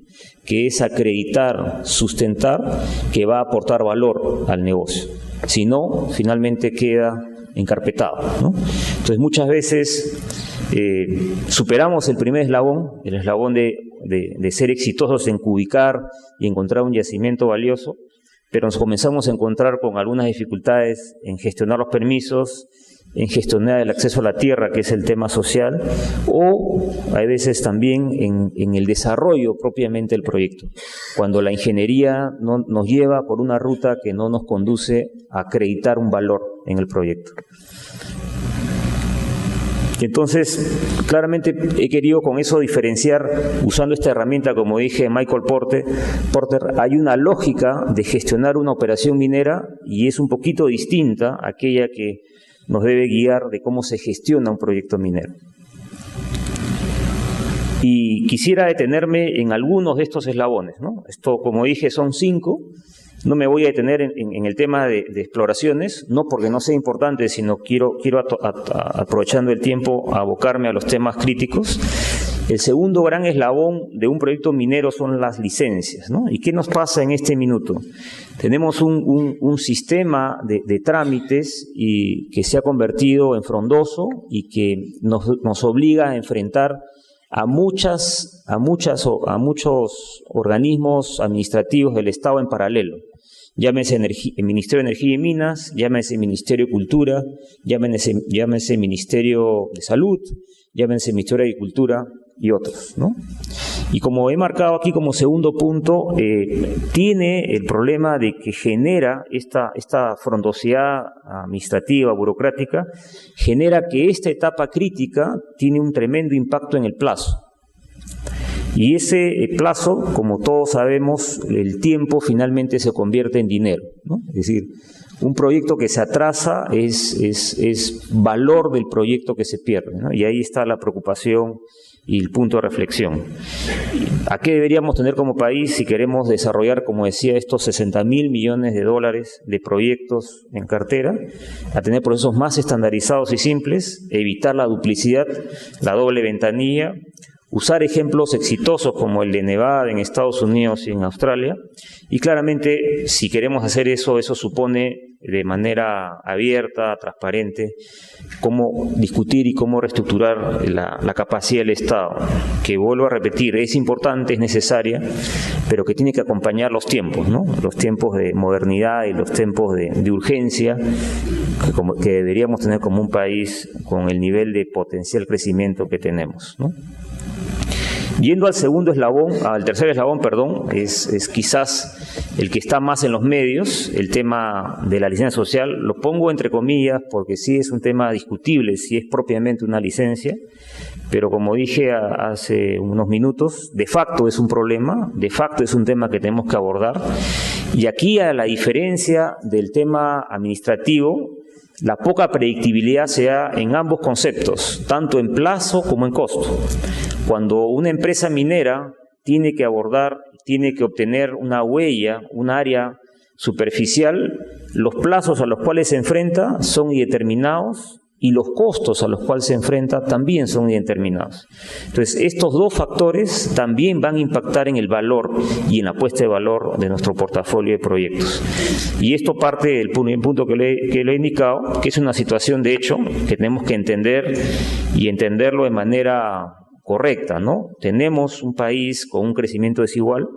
que es acreditar, sustentar, que va a aportar valor al negocio. Si no, finalmente queda encarpetado, ¿no? Entonces muchas veces superamos el primer eslabón, el eslabón de ser exitosos en ubicar y encontrar un yacimiento valioso, pero nos comenzamos a encontrar con algunas dificultades en gestionar los permisos, en gestionar el acceso a la tierra, que es el tema social, o hay veces también en el desarrollo propiamente del proyecto, cuando la ingeniería nos lleva por una ruta que no nos conduce a acreditar un valor en el proyecto. Entonces, claramente he querido con eso diferenciar, usando esta herramienta, como dije, Michael Porter, hay una lógica de gestionar una operación minera y es un poquito distinta a aquella que nos debe guiar de cómo se gestiona un proyecto minero. Y quisiera detenerme en algunos de estos eslabones, ¿no? Esto, como dije, son 5. No me voy a detener en el tema de exploraciones, no porque no sea importante, sino quiero aprovechando el tiempo, abocarme a los temas críticos. El segundo gran eslabón de un proyecto minero son las licencias, ¿no? ¿Y qué nos pasa en este minuto? Tenemos un sistema de trámites que se ha convertido en frondoso y que nos obliga a enfrentar a muchos organismos administrativos del Estado en paralelo. Llámese el Ministerio de Energía y Minas, llámese Ministerio de Cultura, llámese Ministerio de Salud, llámese Ministerio de Agricultura y otros, ¿no? Y como he marcado aquí como segundo punto, tiene el problema de que genera esta frondosidad administrativa, burocrática, genera que esta etapa crítica tiene un tremendo impacto en el plazo. Y ese plazo, como todos sabemos, el tiempo finalmente se convierte en dinero, ¿no? Es decir, un proyecto que se atrasa es valor del proyecto que se pierde, ¿no? Y ahí está la preocupación y el punto de reflexión. ¿A qué deberíamos tener como país si queremos desarrollar, como decía, estos 60.000 millones de dólares de proyectos en cartera? A tener procesos más estandarizados y simples, evitar la duplicidad, la doble ventanilla, usar ejemplos exitosos como el de Nevada en Estados Unidos y en Australia, y claramente si queremos hacer eso, eso supone de manera abierta, transparente, cómo discutir y cómo reestructurar la capacidad del Estado, que vuelvo a repetir, es importante, es necesaria, pero que tiene que acompañar los tiempos, ¿no? Los tiempos de modernidad y los tiempos de urgencia que deberíamos tener como un país con el nivel de potencial crecimiento que tenemos, ¿no? Yendo al tercer eslabón, es quizás el que está más en los medios, el tema de la licencia social. Lo pongo entre comillas porque sí es un tema discutible, si es propiamente una licencia, pero como dije hace unos minutos, de facto es un problema, de facto es un tema que tenemos que abordar. Y aquí, a la diferencia del tema administrativo, la poca predictibilidad se da en ambos conceptos, tanto en plazo como en costo. Cuando una empresa minera tiene que obtener una huella, un área superficial, los plazos a los cuales se enfrenta son indeterminados y los costos a los cuales se enfrenta también son indeterminados. Entonces, estos dos factores también van a impactar en el valor y en la puesta de valor de nuestro portafolio de proyectos. Y esto parte del punto que le he indicado, que es una situación de hecho que tenemos que entender y entenderlo de manera correcta, ¿no? Tenemos un país con un crecimiento desigual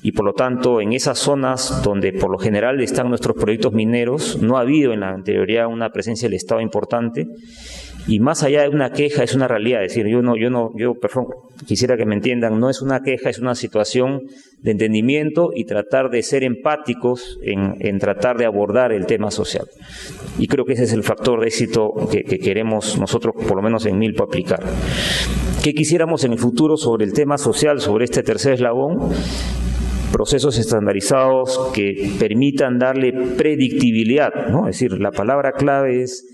y por lo tanto en esas zonas donde por lo general están nuestros proyectos mineros no ha habido en la anterioridad una presencia del Estado importante y más allá de una queja es una realidad. Es decir, yo quisiera que me entiendan, no es una queja, es una situación de entendimiento y tratar de ser empáticos en tratar de abordar el tema social. Y creo que ese es el factor de éxito que queremos nosotros, por lo menos en Milpo, aplicar. ¿Qué quisiéramos en el futuro sobre el tema social, sobre este tercer eslabón? Procesos estandarizados que permitan darle predictibilidad, ¿no? Es decir, la palabra clave es,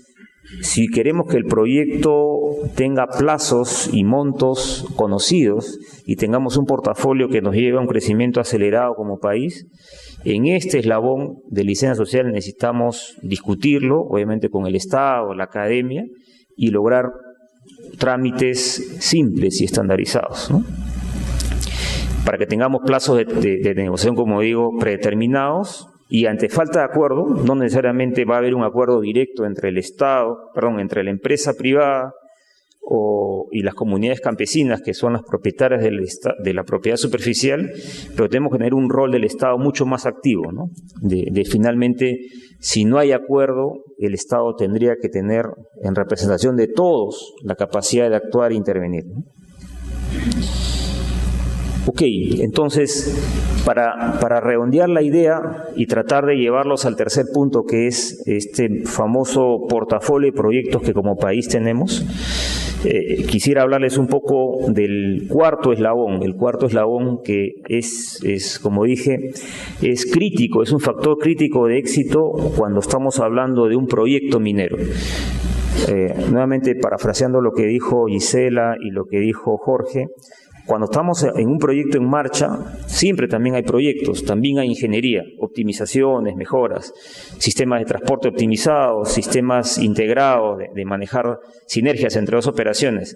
si queremos que el proyecto tenga plazos y montos conocidos y tengamos un portafolio que nos lleve a un crecimiento acelerado como país, en este eslabón de licencia social necesitamos discutirlo, obviamente con el Estado, la academia, y lograr trámites simples y estandarizados, ¿no? Para que tengamos plazos de negociación, como digo, predeterminados, y ante falta de acuerdo, no necesariamente va a haber un acuerdo directo entre el Estado, entre la empresa privada y las comunidades campesinas, que son las propietarias de la propiedad superficial, pero tenemos que tener un rol del Estado mucho más activo, ¿no? De finalmente, si no hay acuerdo, el Estado tendría que tener en representación de todos la capacidad de actuar e intervenir, ¿no? Ok, entonces, para redondear la idea y tratar de llevarlos al tercer punto, que es este famoso portafolio de proyectos que como país tenemos, quisiera hablarles un poco del cuarto eslabón que es, como dije, es crítico, es un factor crítico de éxito cuando estamos hablando de un proyecto minero. Nuevamente, parafraseando lo que dijo Gisela y lo que dijo Jorge, cuando estamos en un proyecto en marcha, siempre también hay proyectos, también hay ingeniería, optimizaciones, mejoras, sistemas de transporte optimizados, sistemas integrados de manejar sinergias entre dos operaciones.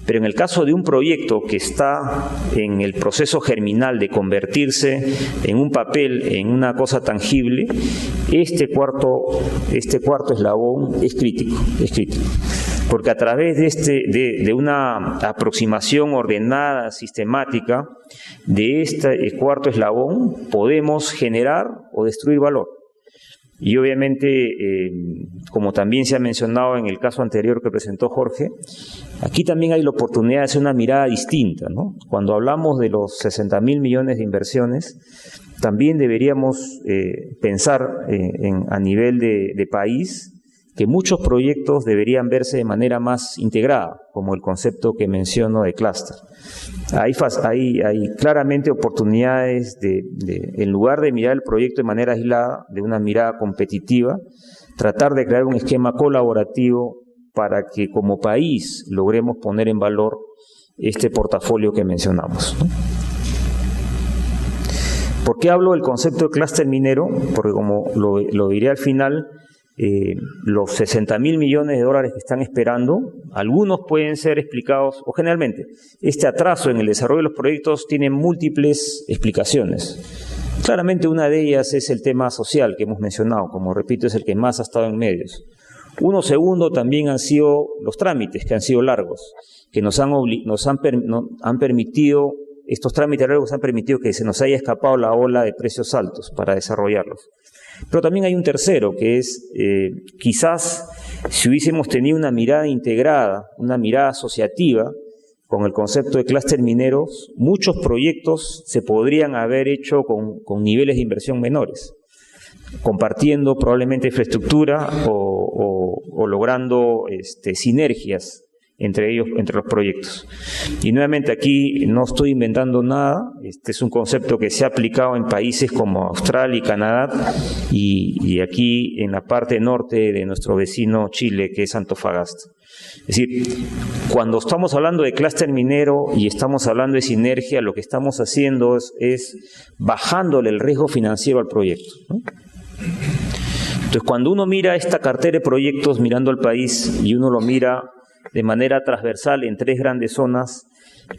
Pero en el caso de un proyecto que está en el proceso germinal de convertirse en un papel, en una cosa tangible, este cuarto eslabón es crítico. Porque a través de una aproximación ordenada, sistemática, de este cuarto eslabón, podemos generar o destruir valor. Y obviamente, como también se ha mencionado en el caso anterior que presentó Jorge, aquí también hay la oportunidad de hacer una mirada distinta, ¿no? Cuando hablamos de los 60.000 millones de inversiones, también deberíamos pensar a nivel de país, que muchos proyectos deberían verse de manera más integrada, como el concepto que menciono de clúster. Hay claramente oportunidades en lugar de mirar el proyecto de manera aislada, de una mirada competitiva, tratar de crear un esquema colaborativo para que como país logremos poner en valor este portafolio que mencionamos, ¿no? ¿Por qué hablo del concepto de clúster minero? Porque como lo diré al final, los 60.000 millones de dólares que están esperando, algunos pueden ser explicados, o generalmente, este atraso en el desarrollo de los proyectos tiene múltiples explicaciones. Claramente una de ellas es el tema social que hemos mencionado, como repito, es el que más ha estado en medios. Uno segundo también han sido los trámites, que han sido largos, que nos han permitido, estos trámites largos han permitido que se nos haya escapado la ola de precios altos para desarrollarlos. Pero también hay un tercero, que es quizás si hubiésemos tenido una mirada integrada, una mirada asociativa, con el concepto de clúster mineros, muchos proyectos se podrían haber hecho con niveles de inversión menores, compartiendo probablemente infraestructura o logrando sinergias entre ellos, entre los proyectos. Y nuevamente aquí no estoy inventando nada, este es un concepto que se ha aplicado en países como Australia y Canadá y aquí en la parte norte de nuestro vecino Chile, que es Antofagasta. Es decir, cuando estamos hablando de clúster minero y estamos hablando de sinergia, lo que estamos haciendo es bajándole el riesgo financiero al proyecto, ¿no? Entonces, cuando uno mira esta cartera de proyectos mirando al país y uno lo mira de manera transversal en tres grandes zonas,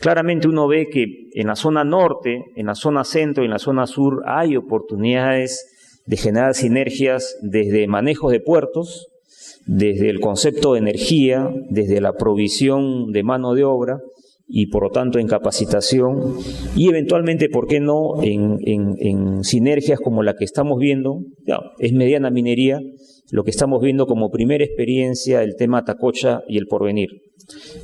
claramente uno ve que en la zona norte, en la zona centro y en la zona sur hay oportunidades de generar sinergias desde manejos de puertos, desde el concepto de energía, desde la provisión de mano de obra y por lo tanto en capacitación y eventualmente, ¿por qué no?, en sinergias como la que estamos viendo, ya, es mediana minería, lo que estamos viendo como primera experiencia, el tema Atacocha y el Porvenir.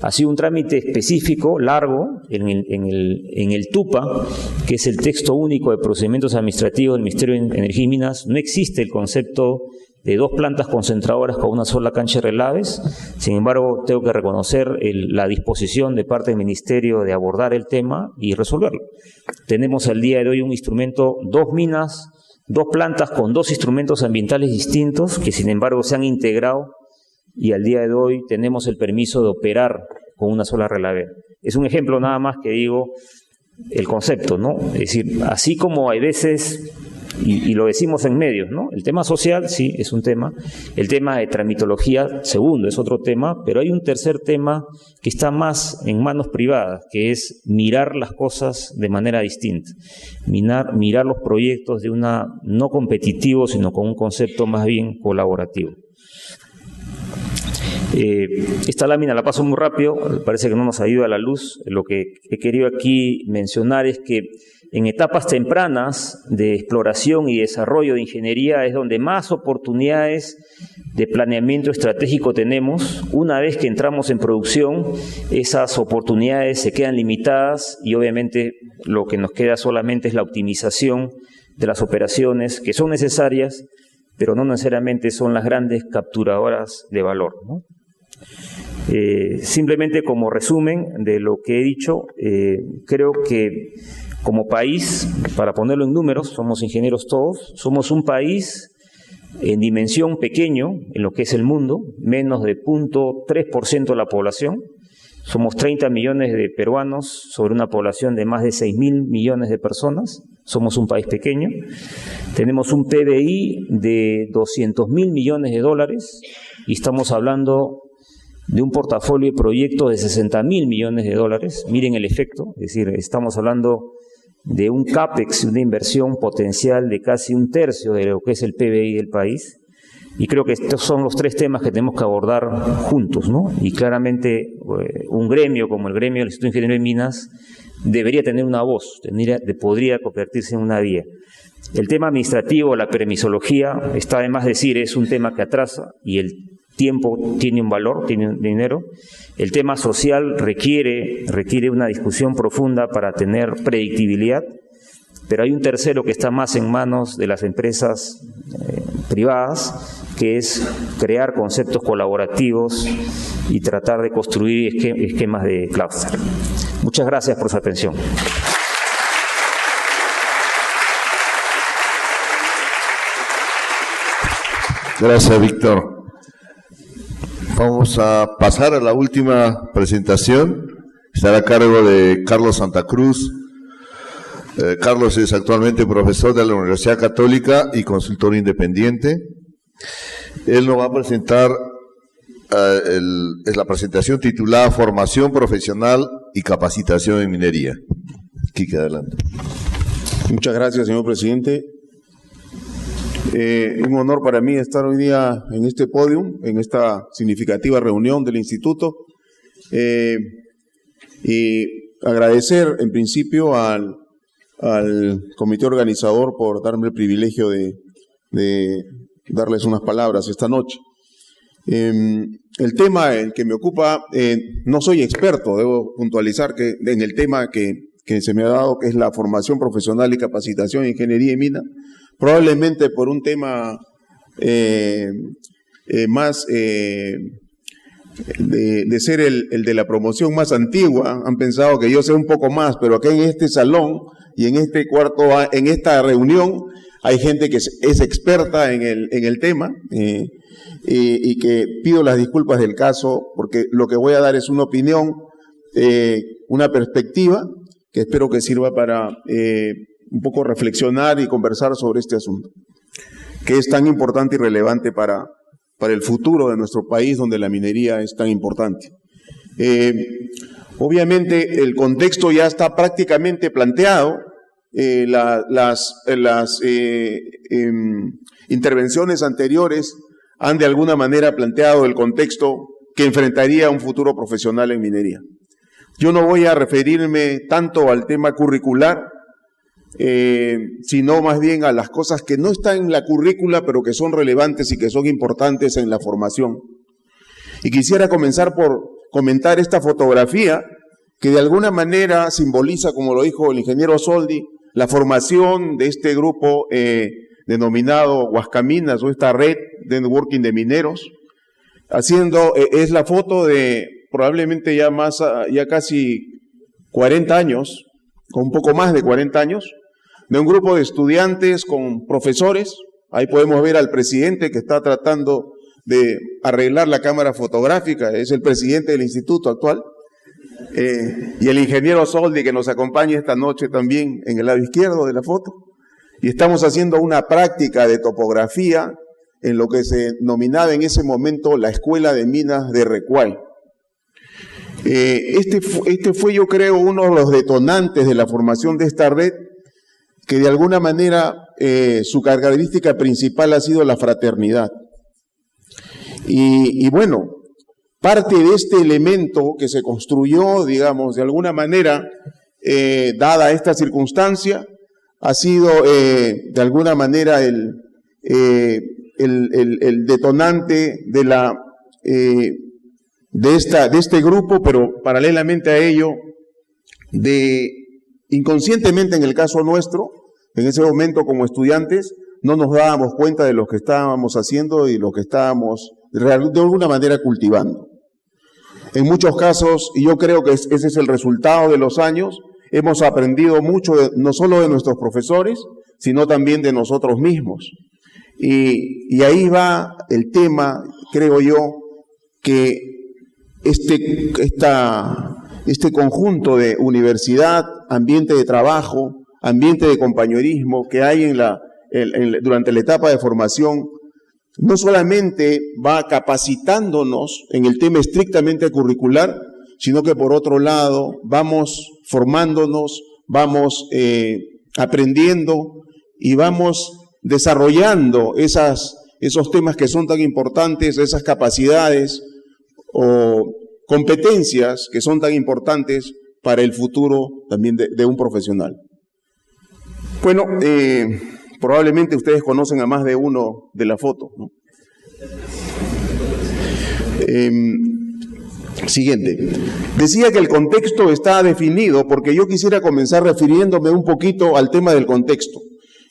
Ha sido un trámite específico, largo, en el TUPA, que es el texto único de procedimientos administrativos del Ministerio de Energía y Minas. No existe el concepto de dos plantas concentradoras con una sola cancha de relaves. Sin embargo, tengo que reconocer la disposición de parte del Ministerio de abordar el tema y resolverlo. Tenemos al día de hoy un instrumento, dos minas, dos plantas con dos instrumentos ambientales distintos que sin embargo se han integrado y al día de hoy tenemos el permiso de operar con una sola relavera. Es un ejemplo nada más que digo el concepto, ¿no? Es decir, así como hay veces, y lo decimos en medios, ¿no? El tema social, sí, es un tema. El tema de tramitología, segundo, es otro tema, pero hay un tercer tema que está más en manos privadas, que es mirar las cosas de manera distinta. Mirar los proyectos de una no competitivo, sino con un concepto más bien colaborativo. Esta lámina la paso muy rápido, parece que no nos ayuda a la luz. Lo que he querido aquí mencionar es que en etapas tempranas de exploración y desarrollo de ingeniería es donde más oportunidades de planeamiento estratégico tenemos. Una vez que entramos en producción, esas oportunidades se quedan limitadas y obviamente lo que nos queda solamente es la optimización de las operaciones que son necesarias, pero no necesariamente son las grandes capturadoras de valor, ¿no? Simplemente como resumen de lo que he dicho, creo que como país, para ponerlo en números, somos ingenieros todos, somos un país en dimensión pequeño en lo que es el mundo, menos de 0.3% de la población. Somos 30 millones de peruanos sobre una población de más de 6.000 millones de personas. Somos un país pequeño. Tenemos un PBI de 200.000 millones de dólares y estamos hablando de un portafolio de proyectos de 60.000 millones de dólares. Miren el efecto, es decir, estamos hablando de un CAPEX, una inversión potencial de casi un tercio de lo que es el PBI del país. Y creo que estos son los tres temas que tenemos que abordar juntos, ¿no? Y claramente un gremio como el gremio del Instituto de Ingeniería de Minas debería tener una voz, podría convertirse en una vía. El tema administrativo, la permisología, está de más decir, es un tema que atrasa y el tiempo tiene un valor, tiene un dinero. El tema social requiere una discusión profunda para tener predictibilidad, pero hay un tercero que está más en manos de las empresas privadas, que es crear conceptos colaborativos y tratar de construir esquemas de clúster. Muchas gracias por su atención. Gracias, Víctor. Vamos a pasar a la última presentación. Estará a cargo de Carlos Santa Cruz. Carlos es actualmente profesor de la Universidad Católica y consultor independiente. Él nos va a presentar es la presentación titulada Formación Profesional y Capacitación en Minería. Quique, adelante. Muchas gracias, señor presidente. Un honor para mí estar hoy día en este podium, en esta significativa reunión del Instituto, y agradecer en principio al comité organizador por darme el privilegio de darles unas palabras esta noche. El tema en que me ocupa, no soy experto, debo puntualizar que en el tema que se me ha dado, que es la formación profesional y capacitación en ingeniería y mina, probablemente por un tema más de ser el de la promoción más antigua, han pensado que yo sé un poco más, pero acá en este salón y en este cuarto, en esta reunión, hay gente que es experta en el tema, y que pido las disculpas del caso, porque lo que voy a dar es una opinión, una perspectiva, que espero que sirva para un poco reflexionar y conversar sobre este asunto, que es tan importante y relevante para el futuro de nuestro país, donde la minería es tan importante. Obviamente el contexto ya está prácticamente planteado. Las intervenciones anteriores han de alguna manera planteado el contexto que enfrentaría un futuro profesional en minería. Yo no voy a referirme tanto al tema curricular, sino más bien a las cosas que no están en la currícula, pero que son relevantes y que son importantes en la formación. Y quisiera comenzar por comentar esta fotografía que de alguna manera simboliza, como lo dijo el ingeniero Soldi, la formación de este grupo denominado Huascaminas, o esta red de networking de mineros, es la foto de probablemente ya casi 40 años, con un poco más de 40 años, de un grupo de estudiantes con profesores. Ahí podemos ver al presidente que está tratando de arreglar la cámara fotográfica, es el presidente del instituto actual, y el ingeniero Soldi, que nos acompaña esta noche también en el lado izquierdo de la foto. Y estamos haciendo una práctica de topografía en lo que se denominaba en ese momento la Escuela de Minas de Recuay. Este fue, yo creo, uno de los detonantes de la formación de esta red, que de alguna manera su característica principal ha sido la fraternidad. Y bueno, parte de este elemento que se construyó, digamos, de alguna manera, dada esta circunstancia, ha sido de alguna manera el detonante de este grupo, pero paralelamente a ello, inconscientemente en el caso nuestro, en ese momento como estudiantes, no nos dábamos cuenta de lo que estábamos haciendo y lo que estábamos de alguna manera cultivando. En muchos casos, y yo creo que ese es el resultado de los años, hemos aprendido mucho, no solo de nuestros profesores, sino también de nosotros mismos. Y ahí va el tema, creo yo, que este conjunto de universidad, ambiente de trabajo, ambiente de compañerismo que hay durante la etapa de formación, no solamente va capacitándonos en el tema estrictamente curricular, sino que por otro lado vamos formándonos, vamos aprendiendo y vamos desarrollando esos temas que son tan importantes, esas capacidades o competencias que son tan importantes para el futuro también de un profesional. Bueno, probablemente ustedes conocen a más de uno de la foto, ¿no? Siguiente. Decía que el contexto está definido, porque yo quisiera comenzar refiriéndome un poquito al tema del contexto.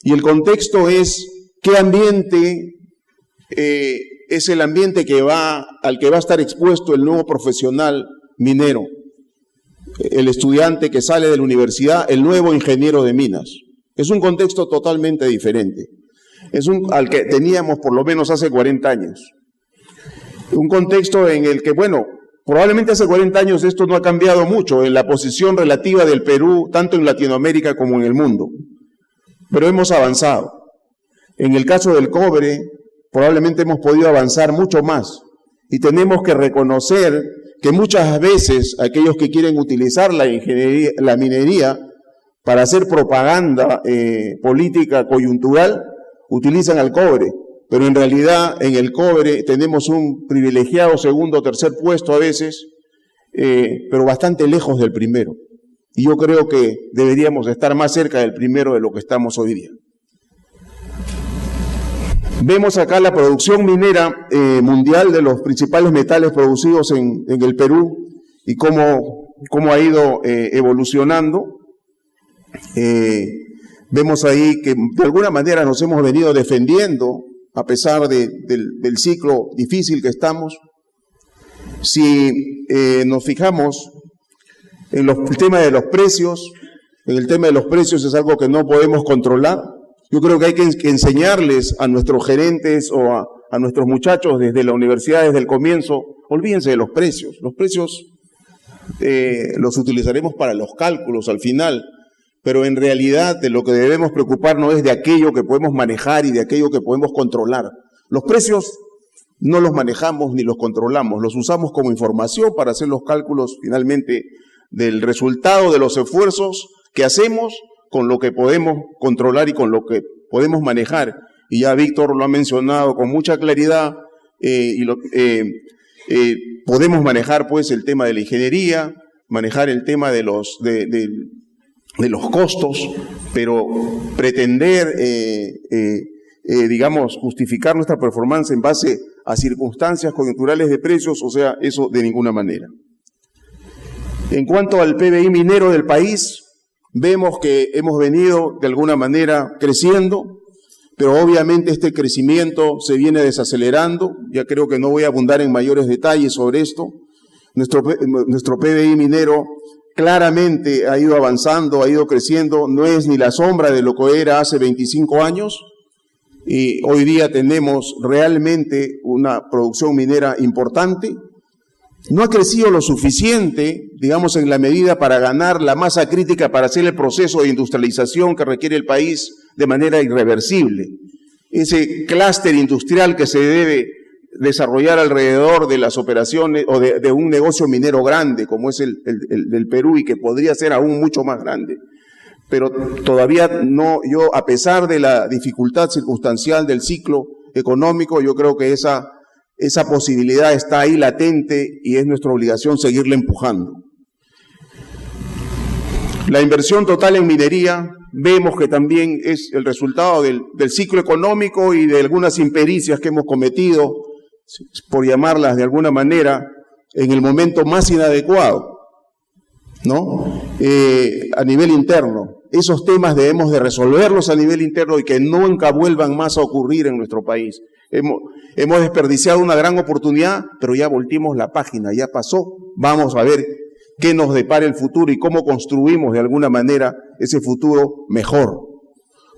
Y el contexto es qué ambiente es el ambiente al que va a estar expuesto el nuevo profesional minero, el estudiante que sale de la universidad, el nuevo ingeniero de minas. Es un contexto totalmente diferente. Al que teníamos por lo menos hace 40 años. Un contexto en el que, bueno, probablemente hace 40 años esto no ha cambiado mucho en la posición relativa del Perú, tanto en Latinoamérica como en el mundo. Pero hemos avanzado. En el caso del cobre, probablemente hemos podido avanzar mucho más. Y tenemos que reconocer que muchas veces aquellos que quieren utilizar la minería para hacer propaganda política coyuntural, utilizan al cobre. Pero en realidad en el cobre tenemos un privilegiado segundo o tercer puesto a veces, pero bastante lejos del primero. Y yo creo que deberíamos estar más cerca del primero de lo que estamos hoy día. Vemos acá la producción minera mundial de los principales metales producidos en el Perú y cómo ha ido evolucionando. Vemos ahí que de alguna manera nos hemos venido defendiendo a pesar del ciclo difícil que estamos. Si nos fijamos en el tema de los precios, es algo que no podemos controlar. Yo creo que hay que enseñarles a nuestros gerentes o a nuestros muchachos desde la universidad, desde el comienzo, olvídense de los precios. Los precios los utilizaremos para los cálculos al final, pero en realidad de lo que debemos preocuparnos es de aquello que podemos manejar y de aquello que podemos controlar. Los precios no los manejamos ni los controlamos, los usamos como información para hacer los cálculos finalmente del resultado de los esfuerzos que hacemos con lo que podemos controlar y con lo que podemos manejar. Y ya Víctor lo ha mencionado con mucha claridad, podemos manejar pues el tema de la ingeniería, manejar el tema de los costos, pero pretender, justificar nuestra performance en base a circunstancias coyunturales de precios, o sea, eso de ninguna manera. En cuanto al PBI minero del país, vemos que hemos venido de alguna manera creciendo, pero obviamente este crecimiento se viene desacelerando. Ya creo que no voy a abundar en mayores detalles sobre esto. Nuestro PBI minero claramente ha ido avanzando, ha ido creciendo, no es ni la sombra de lo que era hace 25 años, y hoy día tenemos realmente una producción minera importante. No ha crecido lo suficiente, digamos, en la medida para ganar la masa crítica para hacer el proceso de industrialización que requiere el país de manera irreversible. Ese clúster industrial que se debe desarrollar alrededor de las operaciones o de un negocio minero grande como es el del Perú y que podría ser aún mucho más grande. Pero todavía no, yo a pesar de la dificultad circunstancial del ciclo económico, yo creo que esa posibilidad está ahí latente y es nuestra obligación seguirla empujando. La inversión total en minería vemos que también es el resultado del ciclo económico y de algunas impericias que hemos cometido, por llamarlas de alguna manera, en el momento más inadecuado, ¿no? A nivel interno. Esos temas debemos de resolverlos a nivel interno y que nunca vuelvan más a ocurrir en nuestro país. Hemos desperdiciado una gran oportunidad, pero ya voltimos la página, ya pasó. Vamos a ver qué nos depara el futuro y cómo construimos de alguna manera ese futuro mejor.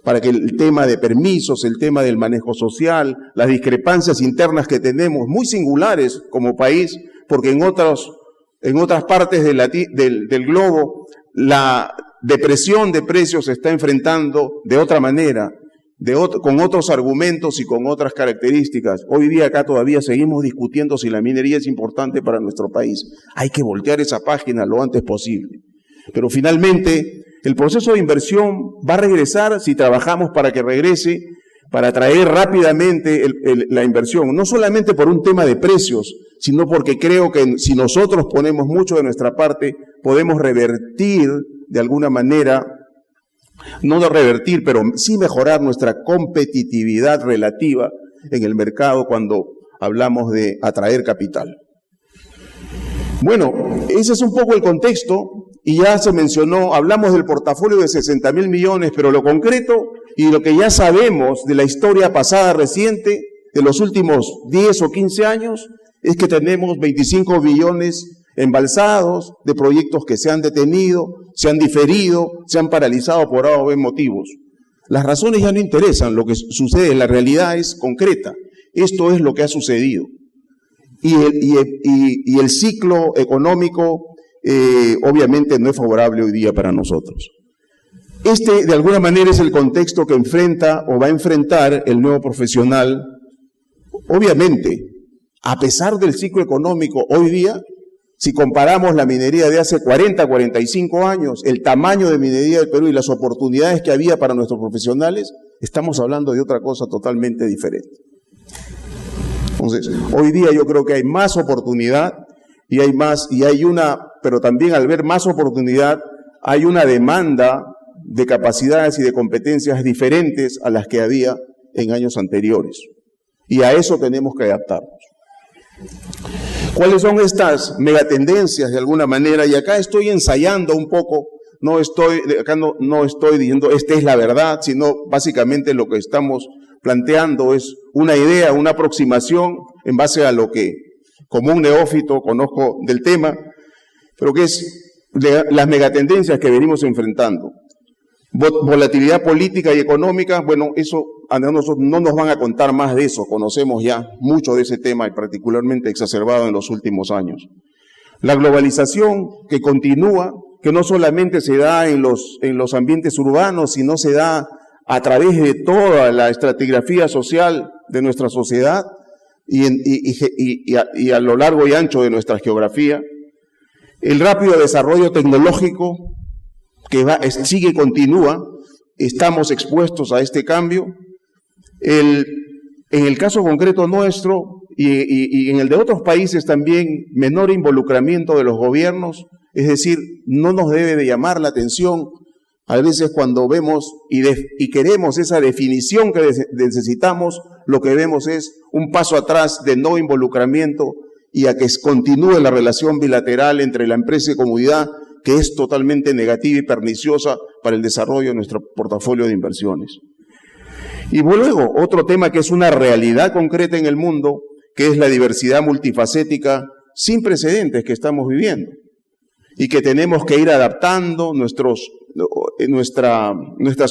Para que el tema de permisos, el tema del manejo social, las discrepancias internas que tenemos, muy singulares como país, porque en otras partes del globo la depresión de precios se está enfrentando de otra manera, con otros argumentos y con otras características. Hoy día acá todavía seguimos discutiendo si la minería es importante para nuestro país. Hay que voltear esa página lo antes posible. Pero finalmente, el proceso de inversión va a regresar si trabajamos para que regrese, para atraer rápidamente la inversión. No solamente por un tema de precios, sino porque creo que si nosotros ponemos mucho de nuestra parte, podemos revertir de alguna manera, no de revertir, pero sí mejorar nuestra competitividad relativa en el mercado cuando hablamos de atraer capital. Bueno, ese es un poco el contexto y ya se mencionó, hablamos del portafolio de 60.000 millones, pero lo concreto y lo que ya sabemos de la historia pasada reciente, de los últimos 10 o 15 años, es que tenemos 25 billones embalsados de proyectos que se han detenido, se han diferido, se han paralizado por A o B motivos. Las razones ya no interesan, lo que sucede, la realidad es concreta. Esto es lo que ha sucedido. Y el ciclo económico obviamente no es favorable hoy día para nosotros. De alguna manera es el contexto que enfrenta o va a enfrentar el nuevo profesional obviamente, a pesar del ciclo económico hoy día, si comparamos la minería de hace 40, 45 años, el tamaño de minería del Perú y las oportunidades que había para nuestros profesionales, estamos hablando de otra cosa totalmente diferente. Entonces, hoy día yo creo que hay más oportunidad pero también al ver más oportunidad, hay una demanda de capacidades y de competencias diferentes a las que había en años anteriores. Y a eso tenemos que adaptarnos. ¿Cuáles son estas megatendencias de alguna manera? Y acá estoy ensayando un poco, no estoy diciendo esta es la verdad, sino básicamente lo que estamos planteando es una idea, una aproximación en base a lo que como un neófito conozco del tema, pero que es de las megatendencias que venimos enfrentando. Volatilidad política y económica, bueno, eso a nosotros no nos van a contar más de eso, conocemos ya mucho de ese tema y particularmente exacerbado en los últimos años. La globalización que continúa, que no solamente se da en los ambientes urbanos, sino se da a través de toda la estratigrafía social de nuestra sociedad y a lo largo y ancho de nuestra geografía. El rápido desarrollo tecnológico que sigue y continúa, estamos expuestos a este cambio. En el caso concreto nuestro y en el de otros países también, menor involucramiento de los gobiernos, es decir, no nos debe de llamar la atención a veces cuando vemos y queremos esa definición que necesitamos, lo que vemos es un paso atrás de no involucramiento y a que continúe la relación bilateral entre la empresa y comunidad, que es totalmente negativa y perniciosa para el desarrollo de nuestro portafolio de inversiones. Y luego, otro tema que es una realidad concreta en el mundo, que es la diversidad multifacética sin precedentes que estamos viviendo y que tenemos que ir adaptando nuestras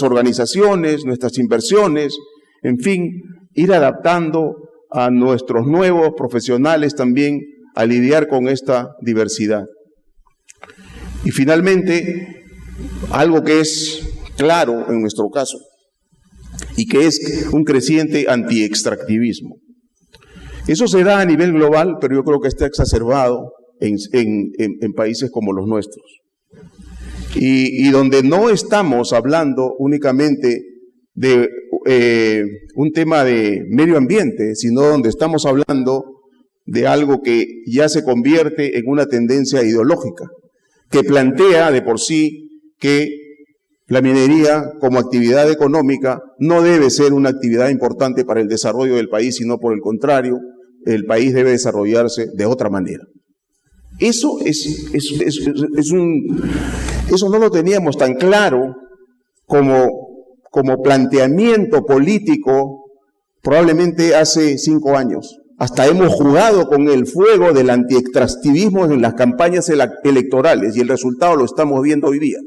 organizaciones, nuestras inversiones, en fin, ir adaptando a nuestros nuevos profesionales también a lidiar con esta diversidad. Y finalmente, algo que es claro en nuestro caso y que es un creciente antiextractivismo. Eso se da a nivel global, pero yo creo que está exacerbado en países como los nuestros. Y donde no estamos hablando únicamente de un tema de medio ambiente, sino donde estamos hablando de algo que ya se convierte en una tendencia ideológica, que plantea de por sí que la minería como actividad económica no debe ser una actividad importante para el desarrollo del país, sino por el contrario, el país debe desarrollarse de otra manera. Eso no lo teníamos tan claro como planteamiento político probablemente hace 5 años. Hasta hemos jugado con el fuego del antiextractivismo en las campañas electorales y el resultado lo estamos viendo hoy día,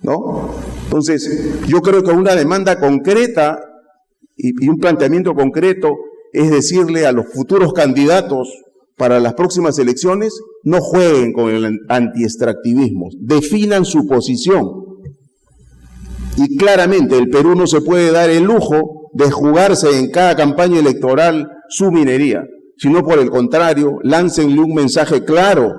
¿no? Entonces, yo creo que una demanda concreta y un planteamiento concreto es decirle a los futuros candidatos para las próximas elecciones, no jueguen con el antiextractivismo, definan su posición. Y claramente el Perú no se puede dar el lujo de jugarse en cada campaña electoral su minería, sino por el contrario, láncenle un mensaje claro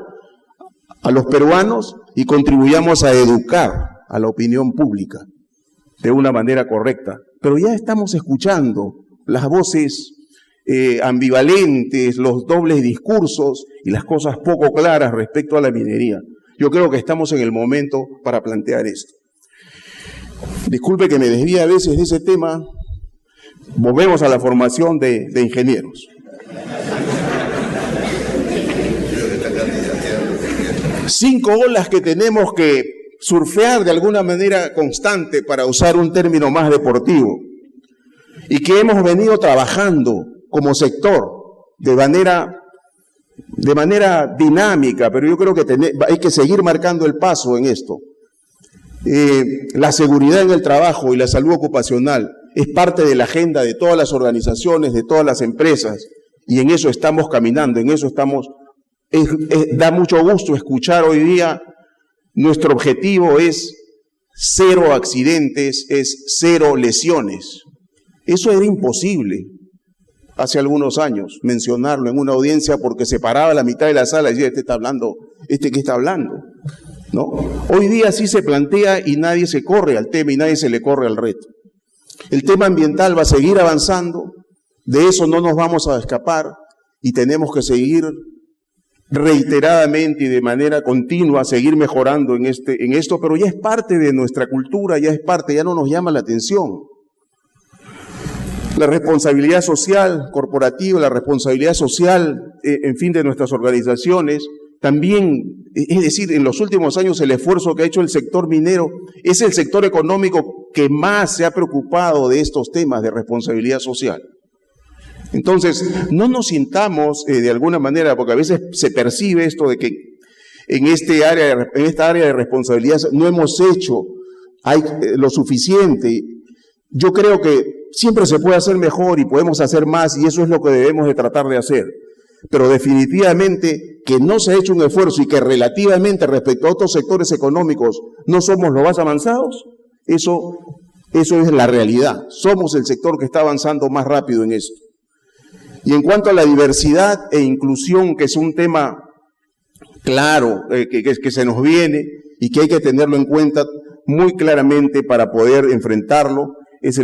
a los peruanos y contribuyamos a educar a la opinión pública de una manera correcta. Pero ya estamos escuchando las voces ambivalentes, los dobles discursos y las cosas poco claras respecto a la minería. Yo creo que estamos en el momento para plantear esto. Disculpe que me desvíe a veces de ese tema. Volvemos a la formación de ingenieros. Cinco olas que tenemos que surfear de alguna manera constante, para usar un término más deportivo, y que hemos venido trabajando como sector de manera dinámica, pero yo creo que hay que seguir marcando el paso en esto. La seguridad en el trabajo y la salud ocupacional es parte de la agenda de todas las organizaciones, de todas las empresas, y en eso estamos caminando, en eso estamos. Da mucho gusto escuchar hoy día, nuestro objetivo es 0 accidentes, es 0 lesiones. Eso era imposible hace algunos años, mencionarlo en una audiencia porque se paraba a la mitad de la sala y decía, ¿qué está hablando? ¿No? Hoy día sí se plantea y nadie se corre al tema y nadie se le corre al reto. El tema ambiental va a seguir avanzando, de eso no nos vamos a escapar y tenemos que seguir reiteradamente y de manera continua, seguir mejorando en esto, pero ya es parte de nuestra cultura, ya no nos llama la atención. La responsabilidad social corporativa, la responsabilidad social, de nuestras organizaciones, también, es decir, en los últimos años el esfuerzo que ha hecho el sector minero es el sector económico que más se ha preocupado de estos temas de responsabilidad social. Entonces, no nos sintamos de alguna manera, porque a veces se percibe esto de que en esta área de responsabilidad no hemos hecho lo suficiente. Yo creo que siempre se puede hacer mejor y podemos hacer más y eso es lo que debemos de tratar de hacer. Pero definitivamente que no se ha hecho un esfuerzo y que relativamente respecto a otros sectores económicos no somos los más avanzados, eso es la realidad. Somos el sector que está avanzando más rápido en esto. Y en cuanto a la diversidad e inclusión, que es un tema claro, que se nos viene y que hay que tenerlo en cuenta muy claramente para poder enfrentarlo, es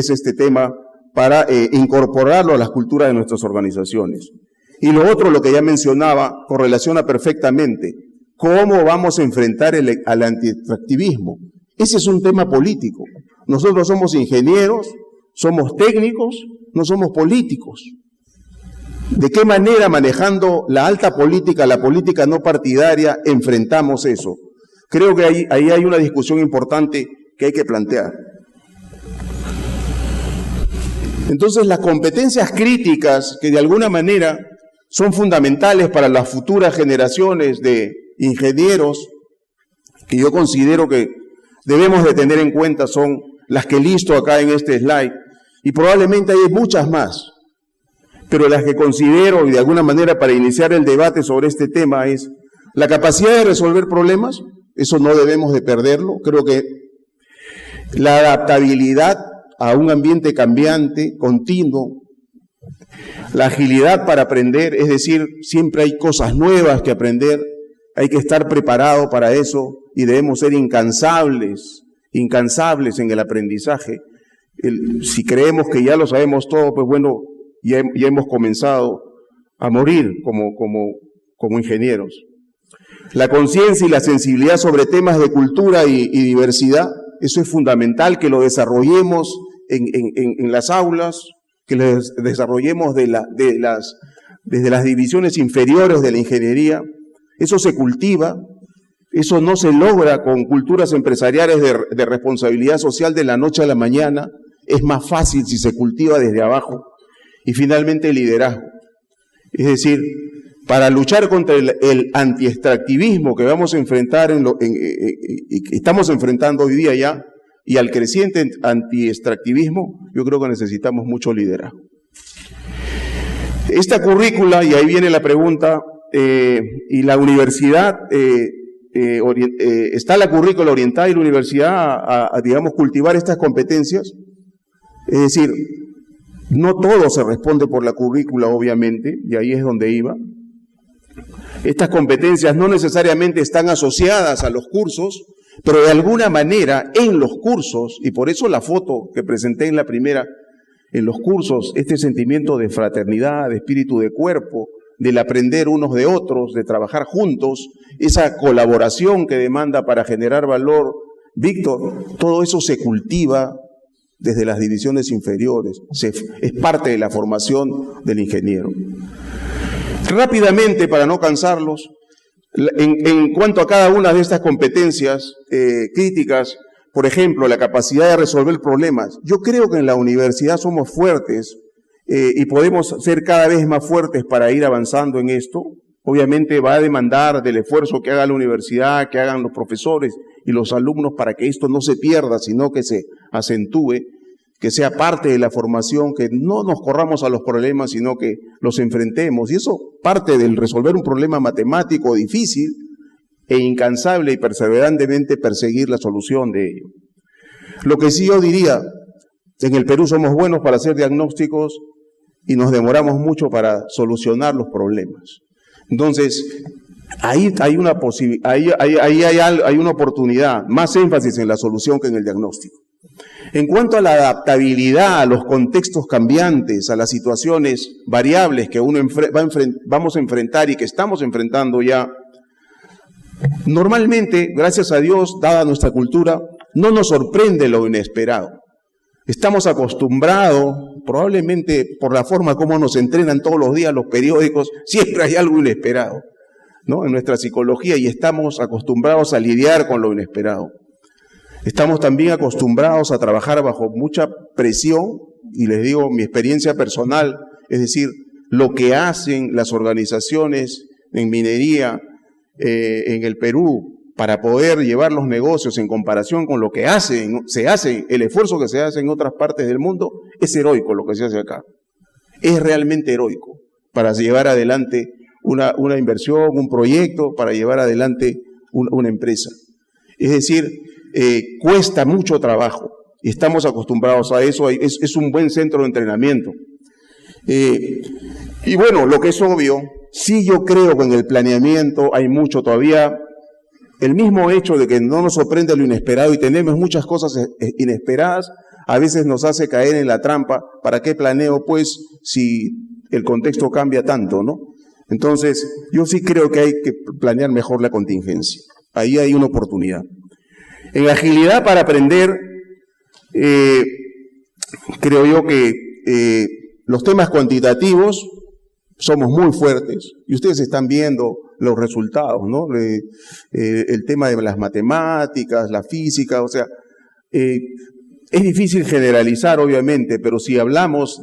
este tema para incorporarlo a las culturas de nuestras organizaciones. Y lo otro, lo que ya mencionaba, correlaciona perfectamente. ¿Cómo vamos a enfrentar al antiextractivismo? Ese es un tema político. Nosotros somos ingenieros, somos técnicos, no somos políticos. ¿De qué manera, manejando la alta política, la política no partidaria, enfrentamos eso? Creo que ahí hay una discusión importante que hay que plantear. Entonces, las competencias críticas que de alguna manera son fundamentales para las futuras generaciones de ingenieros, que yo considero que debemos de tener en cuenta, son las que listo acá en este slide, y probablemente hay muchas más, pero las que considero, y de alguna manera para iniciar el debate sobre este tema, es la capacidad de resolver problemas. Eso no debemos de perderlo. Creo que la adaptabilidad a un ambiente cambiante, continuo, la agilidad para aprender, es decir, siempre hay cosas nuevas que aprender, hay que estar preparado para eso y debemos ser incansables en el aprendizaje. Si creemos que ya lo sabemos todo, pues bueno, ya hemos comenzado a morir como ingenieros. La conciencia y la sensibilidad sobre temas de cultura y diversidad, eso es fundamental que lo desarrollemos en las aulas, que lo desarrollemos desde las divisiones inferiores de la ingeniería. Eso se cultiva, eso no se logra con culturas empresariales de responsabilidad social de la noche a la mañana. Es más fácil si se cultiva desde abajo. Y finalmente el liderazgo. Es decir, para luchar contra el antiextractivismo que vamos a enfrentar y estamos enfrentando hoy día ya, y al creciente antiextractivismo, yo creo que necesitamos mucho liderazgo. Esta currícula, y ahí viene la pregunta, y la universidad, ¿está la currícula orientada y la universidad a, digamos, cultivar estas competencias? Es decir, no todo se responde por la currícula, obviamente, y ahí es donde iba. Estas competencias no necesariamente están asociadas a los cursos, pero de alguna manera en los cursos, y por eso la foto que presenté en la primera, en los cursos, este sentimiento de fraternidad, de espíritu de cuerpo, del aprender unos de otros, de trabajar juntos, esa colaboración que demanda para generar valor, Víctor, todo eso se cultiva desde las divisiones inferiores, es parte de la formación del ingeniero. Rápidamente, para no cansarlos, en cuanto a cada una de estas competencias críticas, por ejemplo, la capacidad de resolver problemas, yo creo que en la universidad somos fuertes y podemos ser cada vez más fuertes para ir avanzando en esto. Obviamente va a demandar del esfuerzo que haga la universidad, que hagan los profesores y los alumnos para que esto no se pierda, sino que se acentúe, que sea parte de la formación, que no nos corramos a los problemas, sino que los enfrentemos. Y eso parte del resolver un problema matemático difícil e incansable y perseverantemente perseguir la solución de ello. Lo que sí yo diría, en el Perú somos buenos para hacer diagnósticos y nos demoramos mucho para solucionar los problemas. Entonces, ahí hay una oportunidad, más énfasis en la solución que en el diagnóstico. En cuanto a la adaptabilidad a los contextos cambiantes, a las situaciones variables que vamos a enfrentar y que estamos enfrentando ya, normalmente, gracias a Dios, dada nuestra cultura, no nos sorprende lo inesperado. Estamos acostumbrados, probablemente por la forma como nos entrenan todos los días los periódicos, siempre hay algo inesperado, ¿no? En nuestra psicología, y estamos acostumbrados a lidiar con lo inesperado. Estamos también acostumbrados a trabajar bajo mucha presión, y les digo mi experiencia personal, es decir, lo que hacen las organizaciones en minería en el Perú para poder llevar los negocios en comparación con lo que el esfuerzo que se hace en otras partes del mundo, es heroico lo que se hace acá. Es realmente heroico para llevar adelante una inversión, un proyecto, para llevar adelante una empresa. Es decir, cuesta mucho trabajo y estamos acostumbrados a eso, es un buen centro de entrenamiento. Y bueno, lo que es obvio, sí yo creo que en el planeamiento hay mucho todavía. El mismo hecho de que no nos sorprende lo inesperado y tenemos muchas cosas inesperadas, a veces nos hace caer en la trampa. ¿Para qué planeo, pues, si el contexto cambia tanto, no? Entonces, yo sí creo que hay que planear mejor la contingencia. Ahí hay una oportunidad. En agilidad para aprender, creo yo que los temas cuantitativos somos muy fuertes y ustedes están viendo los resultados, ¿no? El tema de las matemáticas, la física, o sea, es difícil generalizar, obviamente, pero si hablamos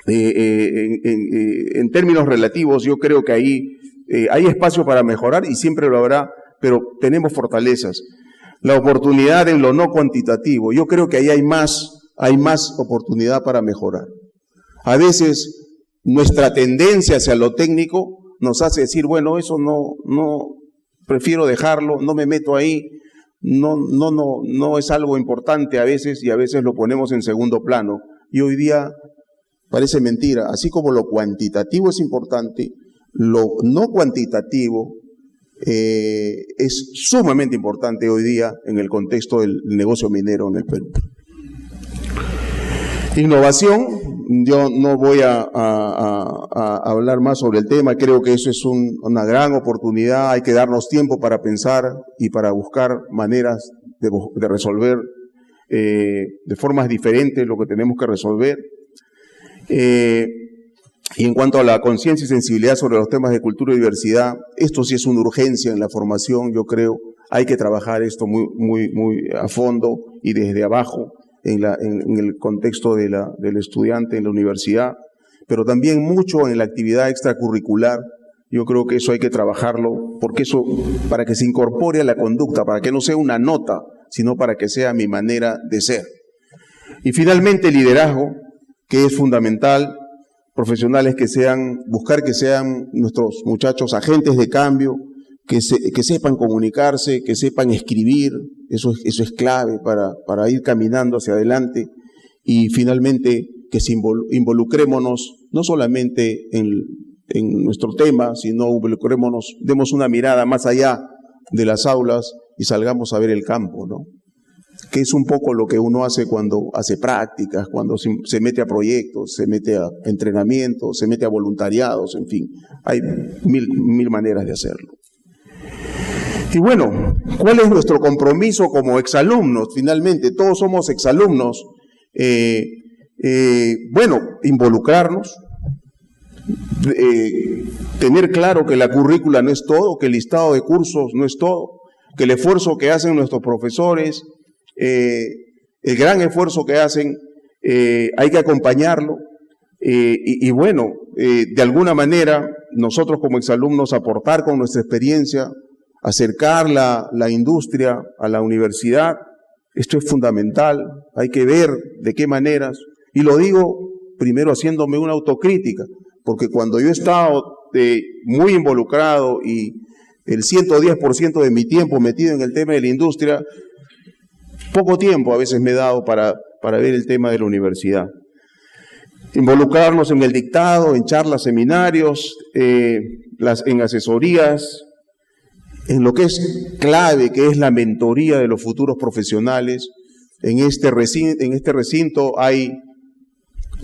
en términos relativos, yo creo que ahí hay espacio para mejorar y siempre lo habrá, pero tenemos fortalezas. La oportunidad en lo no cuantitativo, yo creo que ahí hay más oportunidad para mejorar. A veces nuestra tendencia hacia lo técnico nos hace decir, bueno, eso no, prefiero dejarlo, no me meto ahí, no es algo importante a veces, y a veces lo ponemos en segundo plano. Y hoy día parece mentira, así como lo cuantitativo es importante, lo no cuantitativo es sumamente importante hoy día en el contexto del negocio minero en el Perú. Innovación, yo no voy a hablar más sobre el tema, creo que eso es una gran oportunidad, hay que darnos tiempo para pensar y para buscar maneras de resolver de formas diferentes lo que tenemos que resolver. Y en cuanto a la conciencia y sensibilidad sobre los temas de cultura y diversidad, esto sí es una urgencia en la formación, yo creo, hay que trabajar esto muy a fondo y desde abajo, en el contexto del estudiante en la universidad, pero también mucho en la actividad extracurricular. Yo creo que eso hay que trabajarlo, porque eso, para que se incorpore a la conducta, para que no sea una nota, sino para que sea mi manera de ser. Y finalmente, liderazgo, que es fundamental, profesionales buscar que sean nuestros muchachos agentes de cambio, que sepan comunicarse, que sepan escribir, eso es clave para ir caminando hacia adelante. Y finalmente, que involucrémonos no solamente en nuestro tema, sino involucrémonos, demos una mirada más allá de las aulas y salgamos a ver el campo, ¿no? Que es un poco lo que uno hace cuando hace prácticas, cuando se mete a proyectos, se mete a entrenamientos, se mete a voluntariados, en fin, hay mil maneras de hacerlo. Y bueno, ¿cuál es nuestro compromiso como exalumnos? Finalmente, todos somos exalumnos. Bueno, involucrarnos, tener claro que la currícula no es todo, que el listado de cursos no es todo, que el esfuerzo que hacen nuestros profesores, el gran esfuerzo que hacen, hay que acompañarlo. Y bueno, de alguna manera, nosotros como exalumnos aportar con nuestra experiencia, acercar la industria a la universidad, esto es fundamental, hay que ver de qué maneras, y lo digo primero haciéndome una autocrítica, porque cuando yo he estado muy involucrado y el 110% de mi tiempo metido en el tema de la industria, poco tiempo a veces me he dado para ver el tema de la universidad. involucrarnos en el dictado, en charlas, seminarios, en asesorías, en lo que es clave, que es la mentoría de los futuros profesionales. En este recinto hay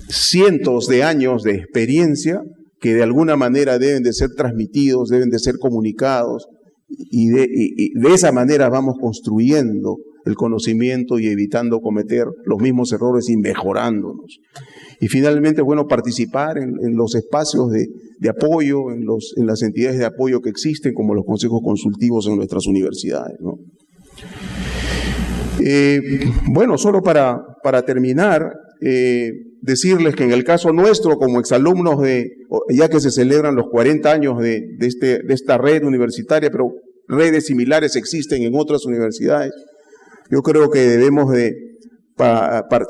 cientos de años de experiencia que de alguna manera deben de ser transmitidos, deben de ser comunicados, y de esa manera vamos construyendo el conocimiento y evitando cometer los mismos errores y mejorándonos. Y finalmente, bueno, participar en los espacios de apoyo, en las entidades de apoyo que existen, como los consejos consultivos en nuestras universidades, ¿no? Bueno, solo para terminar, decirles que en el caso nuestro, como exalumnos ya que se celebran los 40 años de esta red universitaria, pero redes similares existen en otras universidades, yo creo que debemos de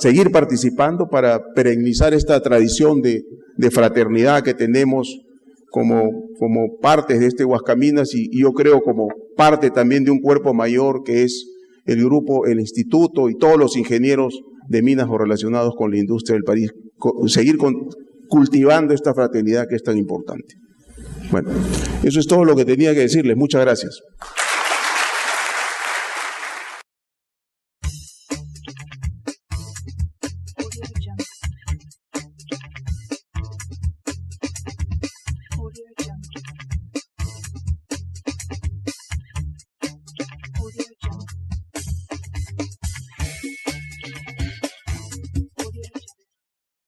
seguir participando para perennizar esta tradición de fraternidad que tenemos como partes de este Huascaminas, y yo creo como parte también de un cuerpo mayor que es el grupo, el instituto y todos los ingenieros de minas o relacionados con la industria del país, seguir cultivando esta fraternidad que es tan importante. Bueno, eso es todo lo que tenía que decirles. Muchas gracias.